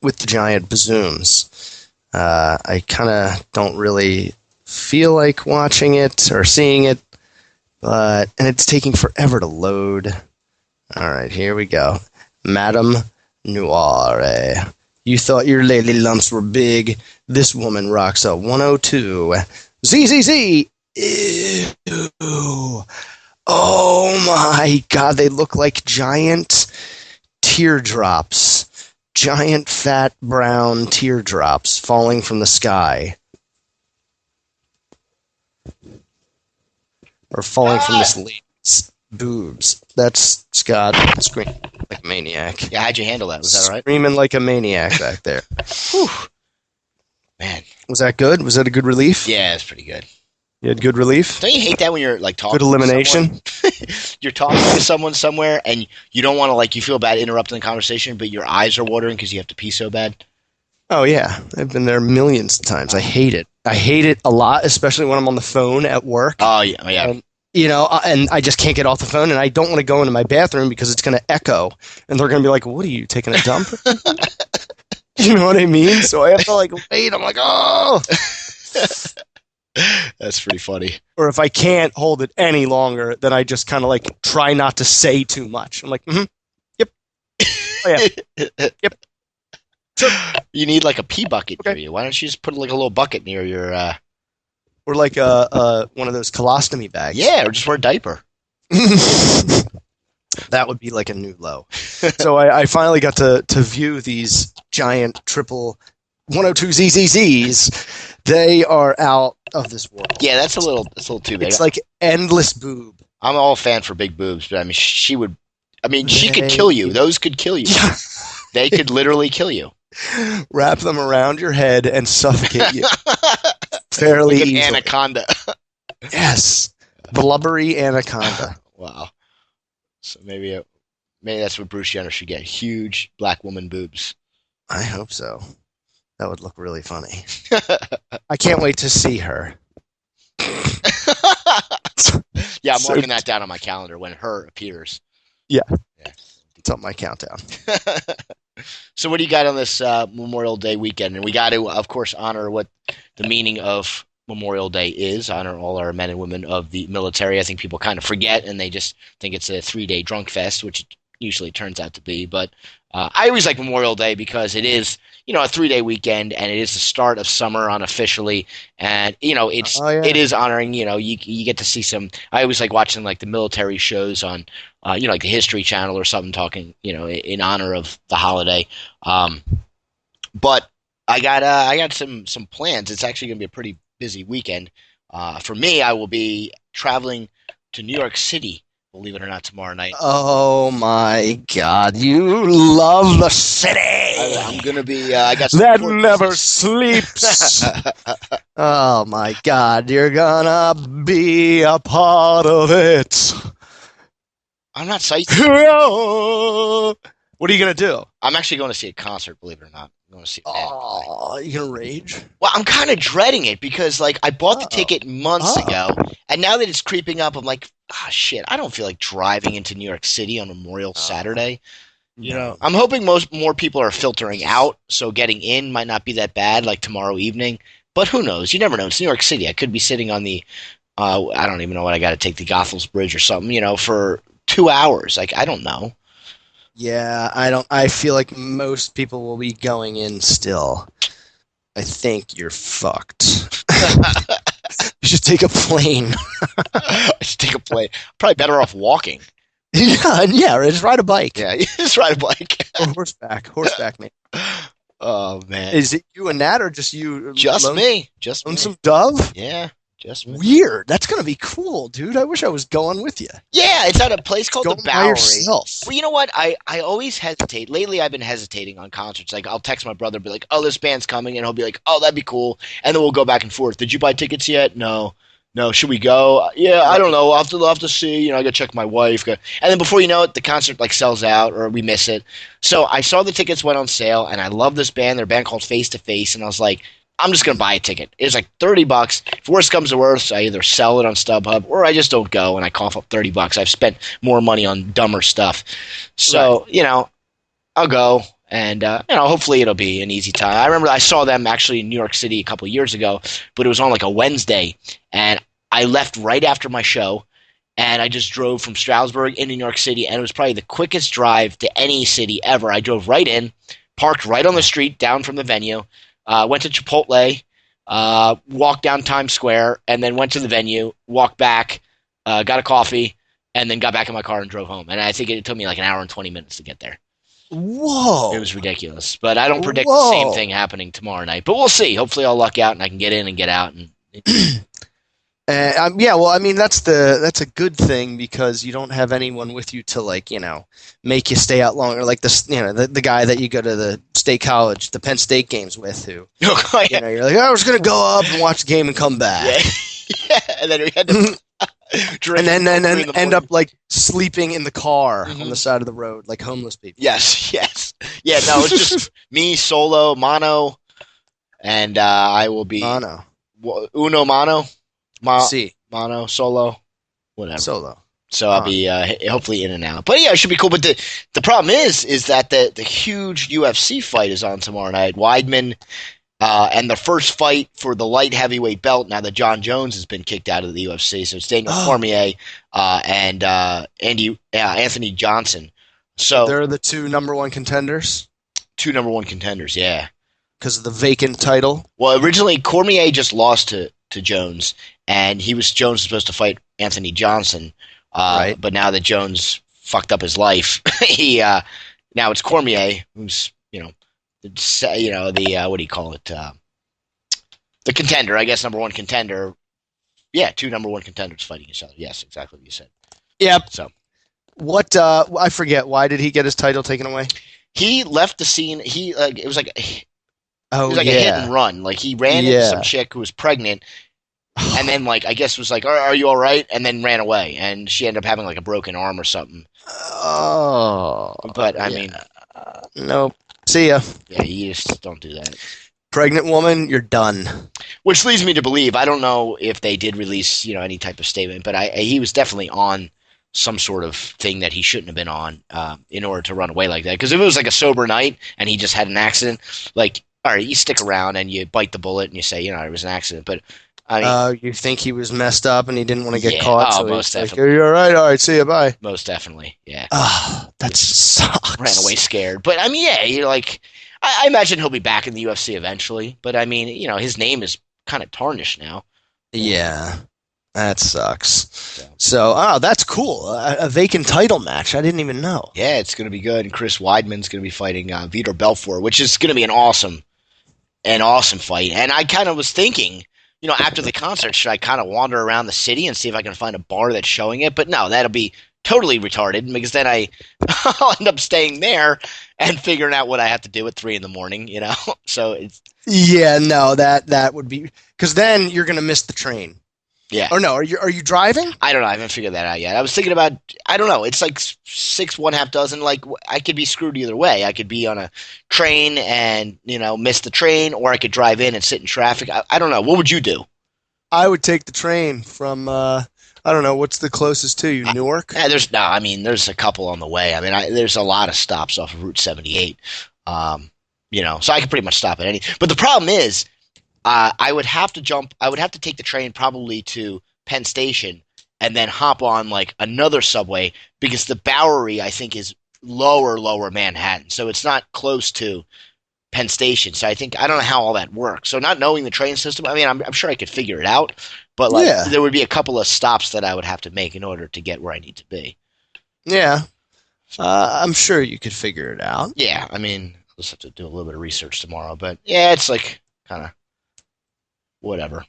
with the giant bazooms. I kind of don't really feel like watching it or seeing it. And it's taking forever to load. All right, here we go. Madame Noire. You thought your lady lumps were big. This woman rocks a 102. ZZZ. Ew. Oh my God, they look like giant teardrops. Giant fat brown teardrops falling from the sky. Or falling from this lady's boobs. That's Scott screaming like a maniac. Yeah, how'd you handle that? Was that all right? Screaming like a maniac back there. Whew. Man. Was that good? Was that a good relief? Yeah, it's pretty good. You had good relief? Don't you hate that when you're like talking good elimination? to someone? You're talking to someone somewhere and you don't want to, like, you feel bad interrupting the conversation, but your eyes are watering because you have to pee so bad? Oh, yeah. I've been there millions of times. I hate it. I hate it a lot, especially when I'm on the phone at work. Oh, yeah. Oh, yeah. And, and I just can't get off the phone, and I don't want to go into my bathroom because it's going to echo, and they're going to be like, what are you, taking a dump? You know what I mean? So I have to, like, wait. I'm like, oh! That's pretty funny. Or if I can't hold it any longer, then I just kind of, like, try not to say too much. I'm like, yep. Oh, yeah. Yep. Sure. You need like a pee bucket near you. Why don't you just put like a little bucket near your or like one of those colostomy bags. Yeah, or just wear a diaper. That would be like a new low. So I finally got to view these giant triple 102 ZZZs. They are out of this world. Yeah, that's a little too big. It's like endless boob. I'm all a fan for big boobs, but I mean she could kill you. Those could kill you. They could literally kill you. Wrap them around your head and suffocate you. Fairly like an easily. Anaconda. Yes. Blubbery anaconda. Wow. So maybe that's what Bruce Jenner should get. Huge black woman boobs. I hope so. That would look really funny. I can't wait to see her. Yeah, I'm marking that down on my calendar when her appears. Yeah. It's on my countdown. So what do you got on this Memorial Day weekend? And we got to, of course, honor what the meaning of Memorial Day is, honor all our men and women of the military. I think people kind of forget, and they just think it's a 3-day drunk fest, which it usually turns out to be. But I always like Memorial Day because it is, a 3-day weekend, and it is the start of summer unofficially. And, it is honoring, you get to see some – I always like watching, like, the military shows on – like the History Channel or something talking, in honor of the holiday. But I got some plans. It's actually going to be a pretty busy weekend. For me, I will be traveling to New York City, believe it or not, tomorrow night. Oh my God, you love the city. I'm going to be, I got some that never sleeps. Oh my God, you're gonna be a part of it. I'm not psyched. What are you going to do? I'm actually going to see a concert, believe it or not. I'm going to see you going to rage? Well, I'm kind of dreading it because, like, I bought the ticket months ago, and now that it's creeping up, I'm like, shit, I don't feel like driving into New York City on Memorial Saturday. I'm hoping more people are filtering out, so getting in might not be that bad, like tomorrow evening. But who knows? You never know. It's New York City. I could be sitting on the, I don't even know what I got to take the Goethals Bridge or something, for 2 hours. Like, I don't know. Yeah, I feel like most people will be going in still. I think you're fucked. You should take a plane. I should take a plane. Probably better off walking. Yeah, or just ride a bike. Yeah, just ride a bike. Or horseback, man. Oh, man. Is it you and Nat, or just you? Just me. Just on me. Some Dove? Yeah. Just Weird. That's gonna be cool, dude. I wish I was going with you. Yeah, it's at a place called the Going by Bowery. yourself. Well, you know what? I always hesitate. Lately, I've been hesitating on concerts. Like, I'll text my brother, be like, "Oh, this band's coming," and he'll be like, "Oh, that'd be cool," and then we'll go back and forth. Did you buy tickets yet? No. No. Should we go? Yeah, I don't know. I'll have to see. I gotta check my wife. And then before you know it, the concert like sells out or we miss it. So I saw the tickets went on sale, and I love this band. They're a band called Face to Face, and I was like, I'm just gonna buy a ticket. It's like $30. If worst comes to worst, I either sell it on StubHub or I just don't go and I cough up $30. I've spent more money on dumber stuff. So, I'll go and hopefully it'll be an easy time. I remember I saw them actually in New York City a couple of years ago, but it was on like a Wednesday and I left right after my show and I just drove from Stroudsburg into New York City and it was probably the quickest drive to any city ever. I drove right in, parked right on the street down from the venue. Went to Chipotle, walked down Times Square, and then went to the venue, walked back, got a coffee, and then got back in my car and drove home. And I think it took me like an hour and 20 minutes to get there. Whoa. It was ridiculous. But I don't predict the same thing happening tomorrow night. But we'll see. Hopefully I'll luck out and I can get in and get out. Yeah, well, I mean that's a good thing because you don't have anyone with you to make you stay out longer. Like the guy that you go to the State College, the Penn State games with, who you're like, I was gonna go up and watch the game and come back. Yeah, and then we had to drink and then end up like sleeping in the car on the side of the road like homeless people. Yes, yeah. No, it's just me solo mono, and I will be mono, uno mono. See. Mono, solo, whatever. Solo. So I'll be hopefully in and out. But yeah, it should be cool. But the problem is that the huge UFC fight is on tomorrow night. Weidman and the first fight for the light heavyweight belt now that John Jones has been kicked out of the UFC. So it's Daniel Cormier and Anthony Johnson. So they're the two number one contenders? Two number one contenders, yeah. Because of the vacant title? Well, originally Cormier just lost to Jones, and Jones was supposed to fight Anthony Johnson, right. But now that Jones fucked up his life, now it's Cormier who's the what do you call it? The contender, I guess, number one contender. Yeah, two number one contenders fighting each other. Yes, exactly what you said. Yep. So what? I forget. Why did he get his title taken away? He left the scene. It was like a hit and run. Like he ran into some chick who was pregnant. And then, I guess was like, are you all right? And then ran away. And she ended up having, a broken arm or something. Oh. But, I mean. Nope. See ya. Yeah, you just don't do that. Pregnant woman, you're done. Which leads me to believe, I don't know if they did release, any type of statement, but he was definitely on some sort of thing that he shouldn't have been on in order to run away like that. Because if it was, a sober night and he just had an accident, all right, you stick around and you bite the bullet and you say, it was an accident. But I mean, you think he was messed up and he didn't want to get caught? Oh, so most definitely. Like, you're all right, see you, bye. Most definitely, yeah. That sucks. Ran away scared. But, I mean, yeah, you're I imagine he'll be back in the UFC eventually. But, I mean, his name is kind of tarnished now. Yeah, that sucks. So, that's cool. A vacant title match. I didn't even know. Yeah, it's going to be good. And Chris Weidman's going to be fighting Vitor Belfort, which is going to be an awesome fight. And I kind of was thinking, after the concert, should I kind of wander around the city and see if I can find a bar that's showing it? But no, that'll be totally retarded because then I'll end up staying there and figuring out what I have to do at 3 a.m. So it's that would be because then you're gonna miss the train. Yeah. Or no? Are you driving? I don't know. I haven't figured that out yet. I was thinking about. I don't know. It's like 6 1/2 dozen. I could be screwed either way. I could be on a train and miss the train, or I could drive in and sit in traffic. I don't know. What would you do? I would take the train from. I don't know. What's the closest to you? Newark? There's a couple on the way. I mean, there's a lot of stops off of Route 78. So I could pretty much stop at any. But the problem is. I would have to take the train probably to Penn Station and then hop on another subway because the Bowery I think is lower Manhattan, so it's not close to Penn Station. So I don't know how all that works. So not knowing the train system, I mean, I'm sure I could figure it out, but there would be a couple of stops that I would have to make in order to get where I need to be. Yeah, I'm sure you could figure it out. Yeah, I mean, I'll just have to do a little bit of research tomorrow, but yeah, it's kind of. Whatever.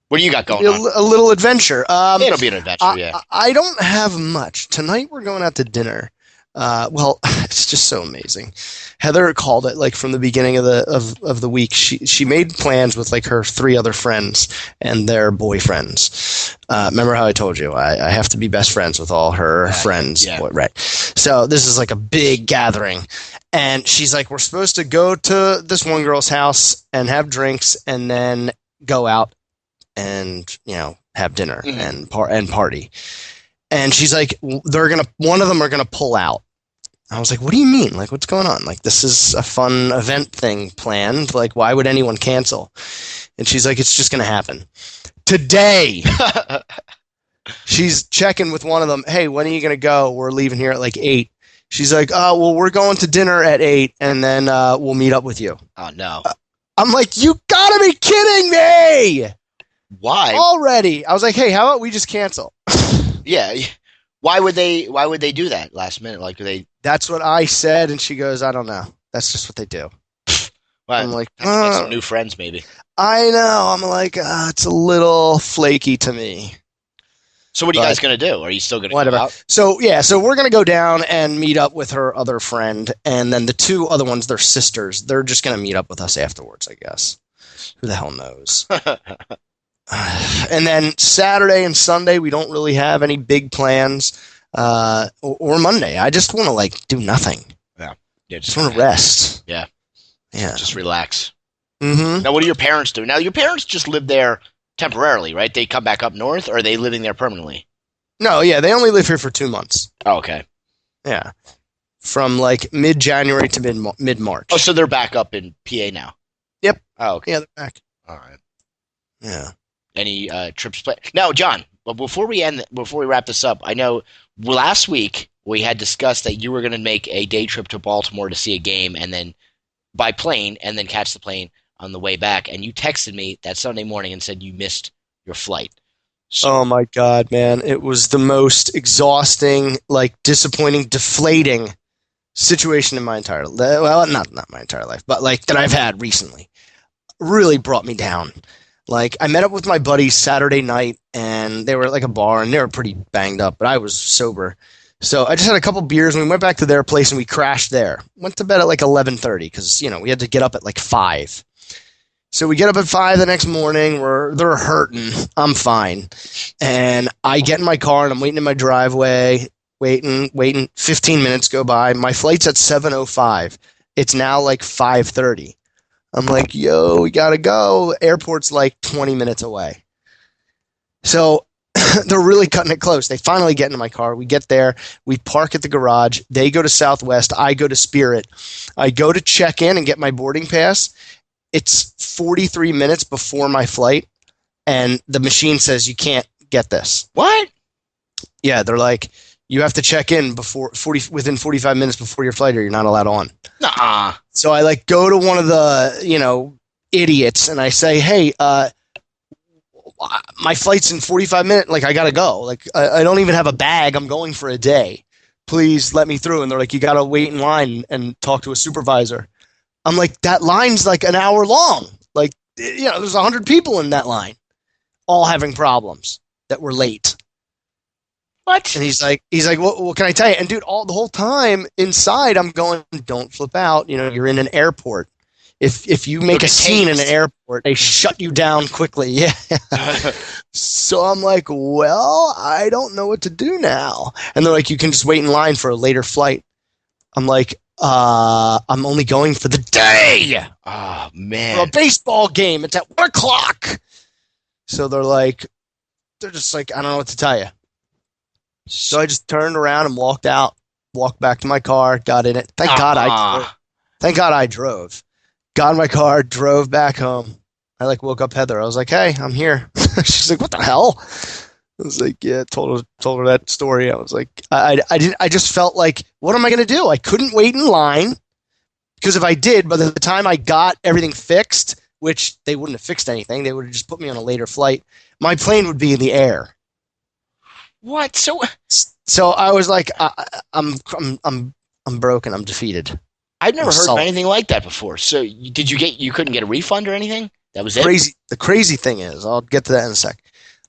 What do you got going on? A little adventure. It'll be an adventure, yeah. I don't have much. Tonight we're going out to dinner. Well, it's just so amazing. Heather called it like from the beginning of the week. She made plans with like her 3 other friends and their boyfriends. Remember how I told you I have to be best friends with all her friends, yeah. Right? So this is like a big gathering, and she's like, we're supposed to go to this one girl's house and have drinks, and then go out and have dinner and party. And she's like, one of them are gonna pull out. I was like, what do you mean? Like, what's going on? Like, this is a fun event thing planned. Like, why would anyone cancel? And she's like, it's just gonna happen today. She's checking with one of them. Hey, when are you gonna go? We're leaving here at like 8. She's like, oh, well, we're going to dinner at 8, and then we'll meet up with you. Oh no. I'm like, you gotta be kidding me! Why? Already. I was like, hey, how about we just cancel? Yeah. Why would they do that last minute? Like, That's what I said, and she goes, I don't know. That's just what they do. Well, I'm like, have to make some new friends, maybe. I know. I'm like, it's a little flaky to me. So what are you guys going to do? Are you still going to go out? So we're going to go down and meet up with her other friend, and then the 2 other ones, they're sisters. They're just going to meet up with us afterwards, I guess. Who the hell knows? And then Saturday and Sunday, we don't really have any big plans. Or Monday. I just want to like do nothing. Yeah. Just want to rest. Yeah. Yeah. Just relax. Mm-hmm. Now, what do your parents do? Now, your parents just live there temporarily, right? They come back up north, or are they living there permanently? No, yeah, they only live here for 2 months. Oh, okay. Yeah. From like mid-January to mid-March. Oh, so they're back up in PA now? Yep. Oh, okay. Yeah, they're back. All right. Yeah. Any trips planned? Now, John, but before we wrap this up, I know last week we had discussed that you were going to make a day trip to Baltimore to see a game, and then by plane, and then catch the plane on the way back. And you texted me that Sunday morning and said you missed your flight. So, Oh my God, man. It was the most exhausting, like disappointing, deflating situation in my entire life. Well, not my entire life, but like that I've had recently. Really brought me down. Like, I met up with my buddies Saturday night, and they were at like a bar, and they were pretty banged up, but I was sober. So I just had a couple beers, and we went back to their place, and we crashed there. Went to bed at like 11:30 because we had to get up at like 5. So we get up at 5 the next morning. They're hurting. I'm fine, and I get in my car, and I'm waiting in my driveway, waiting. 15 minutes go by. My flight's at 7:05. It's now like 5:30. I'm like, yo, we gotta go. Airport's like 20 minutes away. So they're really cutting it close. They finally get into my car. We get there. We park at the garage. They go to Southwest. I go to Spirit. I go to check in and get my boarding pass. It's 43 minutes before my flight, and the machine says you can't get this. what? Yeah, they're like, you have to check in within 45 minutes before your flight, or you're not allowed on. Nah. So I like go to one of the, idiots, and I say, hey, my flight's in 45 minutes. Like, I got to go. Like, I don't even have a bag. I'm going for a day. Please let me through. And they're like, you got to wait in line and talk to a supervisor. I'm like, that line's like an hour long. Like, there's 100 people in that line, all having problems that were late. What? And he's like, what can I tell you? And dude, the whole time inside, I'm going, don't flip out. You're in an airport. If you make a scene in an airport, they shut you down quickly. Yeah. So I'm like, well, I don't know what to do now. And they're like, you can just wait in line for a later flight. I'm like, I'm only going for the day. Oh, man. For a baseball game. It's at 1 o'clock. So they're just like, I don't know what to tell you. So I just turned around and walked back to my car, got in it. Thank God I drove. Got in my car, drove back home. I woke up Heather. I was like, hey, I'm here. She's like, what the hell? I was like, yeah, told her that story. I was like, I just felt like, what am I going to do? I couldn't wait in line because if I did, by the time I got everything fixed, which they wouldn't have fixed anything, they would have just put me on a later flight. My plane would be in the air. What? So I was like, I'm broken. I'm defeated. I've never heard of anything like that before. So you couldn't get a refund or anything? That was it? Crazy. The crazy thing is, I'll get to that in a sec.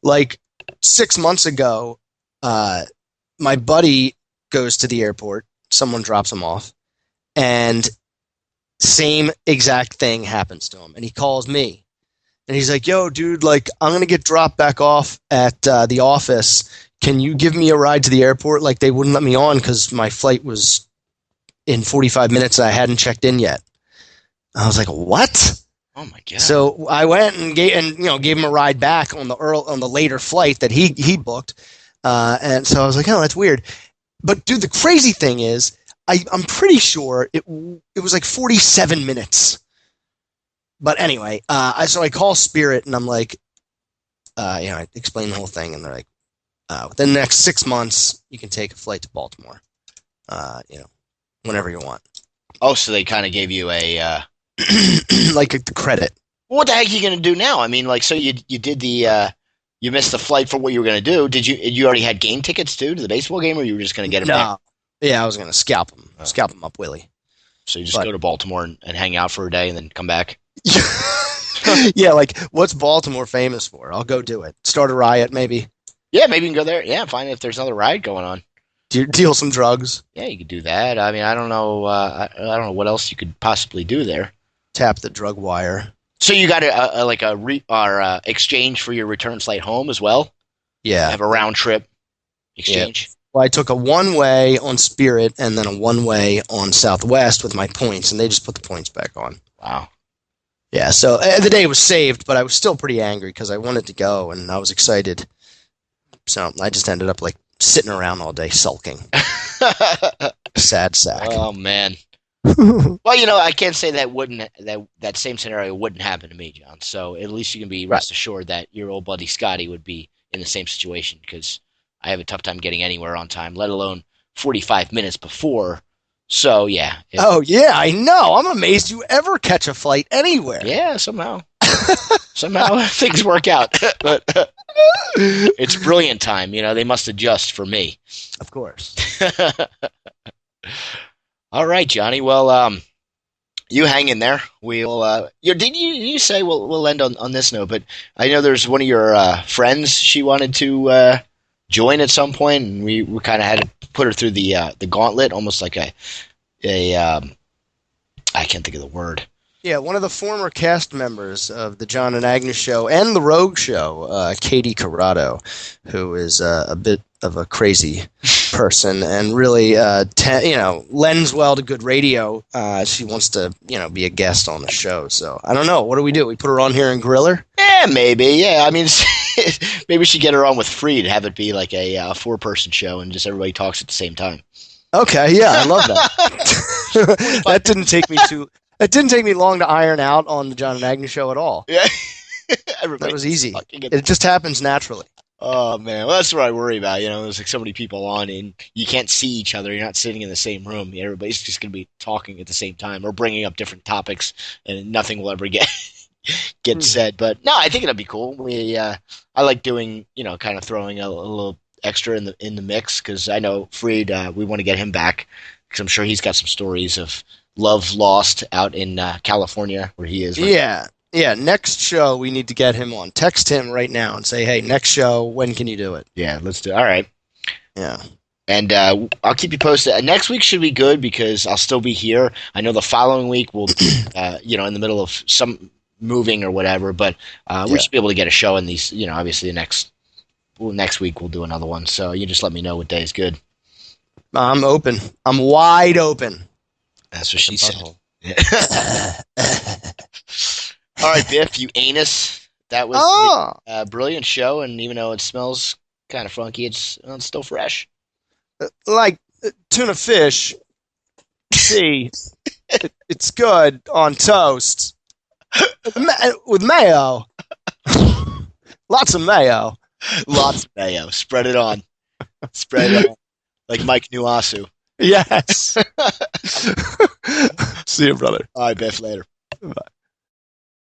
Like 6 months ago, my buddy goes to the airport. Someone drops him off, and same exact thing happens to him. And he calls me, and he's like, "Yo, dude, like I'm gonna get dropped back off at the office. Can you give me a ride to the airport? Like they wouldn't let me on because my flight was in 45 minutes and I hadn't checked in yet." I was like, "What?" Oh my god! So I went and gave him a ride back on the later flight that he booked, and so I was like, "Oh, that's weird." But dude, the crazy thing is, I'm pretty sure it was like 47 minutes. But anyway, so I call Spirit and I'm like, I explain the whole thing, and they're like, within the next 6 months, you can take a flight to Baltimore, whenever you want. Oh, so they kind of gave you a like the credit. what the heck are you going to do now? I mean, like, so you did the you missed the flight for what you were going to do. Did you already had game tickets too to the baseball game, or you were just going to get them back? Yeah, I was going to scalp him up, Willie. So you just go to Baltimore and hang out for a day and then come back? Yeah, like, what's Baltimore famous for? I'll go do it. Start a riot, maybe. Yeah, maybe you can go there. Yeah, find if there's another ride going on. Deal some drugs. Yeah, you could do that. I mean, I don't know. I don't know what else you could possibly do there. Tap the drug wire. So you got a exchange for your return flight home as well? Yeah. Have a round trip exchange? Yeah. Well, I took a one-way on Spirit and then a one-way on Southwest with my points, and they just put the points back on. Wow. Yeah, so the day was saved, but I was still pretty angry because I wanted to go, and I was excited. So I just ended up, like, sitting around all day sulking. Sad sack. Oh, man. Well, I can't say that same scenario wouldn't happen to me, John. So at least you can be rest assured that your old buddy Scotty would be in the same situation, because I have a tough time getting anywhere on time, let alone 45 minutes before. So, yeah. Oh, yeah, I know. I'm amazed you ever catch a flight anywhere. Yeah, somehow. Somehow things work out. But it's brilliant time. They must adjust for me. Of course. All right, Johnny. Well, you hang in there. We'll. Did you say we'll end on this note? But I know there's one of your friends. She wanted to join at some point, and we kind of had to put her through the gauntlet, almost like a I can't think of the word. Yeah, one of the former cast members of the John and Agnes Show and the Rogue Show, Katie Corrado, who is a bit of a crazy person and really, lends well to good radio. She wants to, be a guest on the show. So I don't know. What do? We put her on here and grill her? Yeah, maybe. Yeah, I mean, maybe we should get her on with Freed, have it be like a four-person show, and just everybody talks at the same time. Okay, yeah, I love that. It didn't take me long to iron out on the John and Agnes Show at all. Yeah, that was easy. It just happens naturally. Oh man, well that's what I worry about. There's like so many people on, and you can't see each other. You're not sitting in the same room. Everybody's just going to be talking at the same time or bringing up different topics, and nothing will ever get said. But no, I think it'll be cool. I like doing, kind of throwing a little extra in the mix, because I know Freed. We want to get him back, because I'm sure he's got some stories of love lost out in California, where he is. Right? Yeah. Next show, we need to get him on. Text him right now and say, "Hey, next show, when can you do it?" Yeah, let's do it. All right. Yeah. And I'll keep you posted. Next week should be good, because I'll still be here. I know the following week we'll be, in the middle of some moving or whatever, but we should be able to get a show in these. Obviously next week we'll do another one. So you just let me know what day is good. I'm open. I'm wide open. That's what she said. All right, Biff, you anus. That was a brilliant show, and even though it smells kind of funky, it's still fresh. Like tuna fish. See, it's good on toast with mayo. Lots of mayo. Lots of mayo. Spread it on. Spread it on. Like Mike Nuasu. Yes. See you, brother. All right, Biff, later. Bye.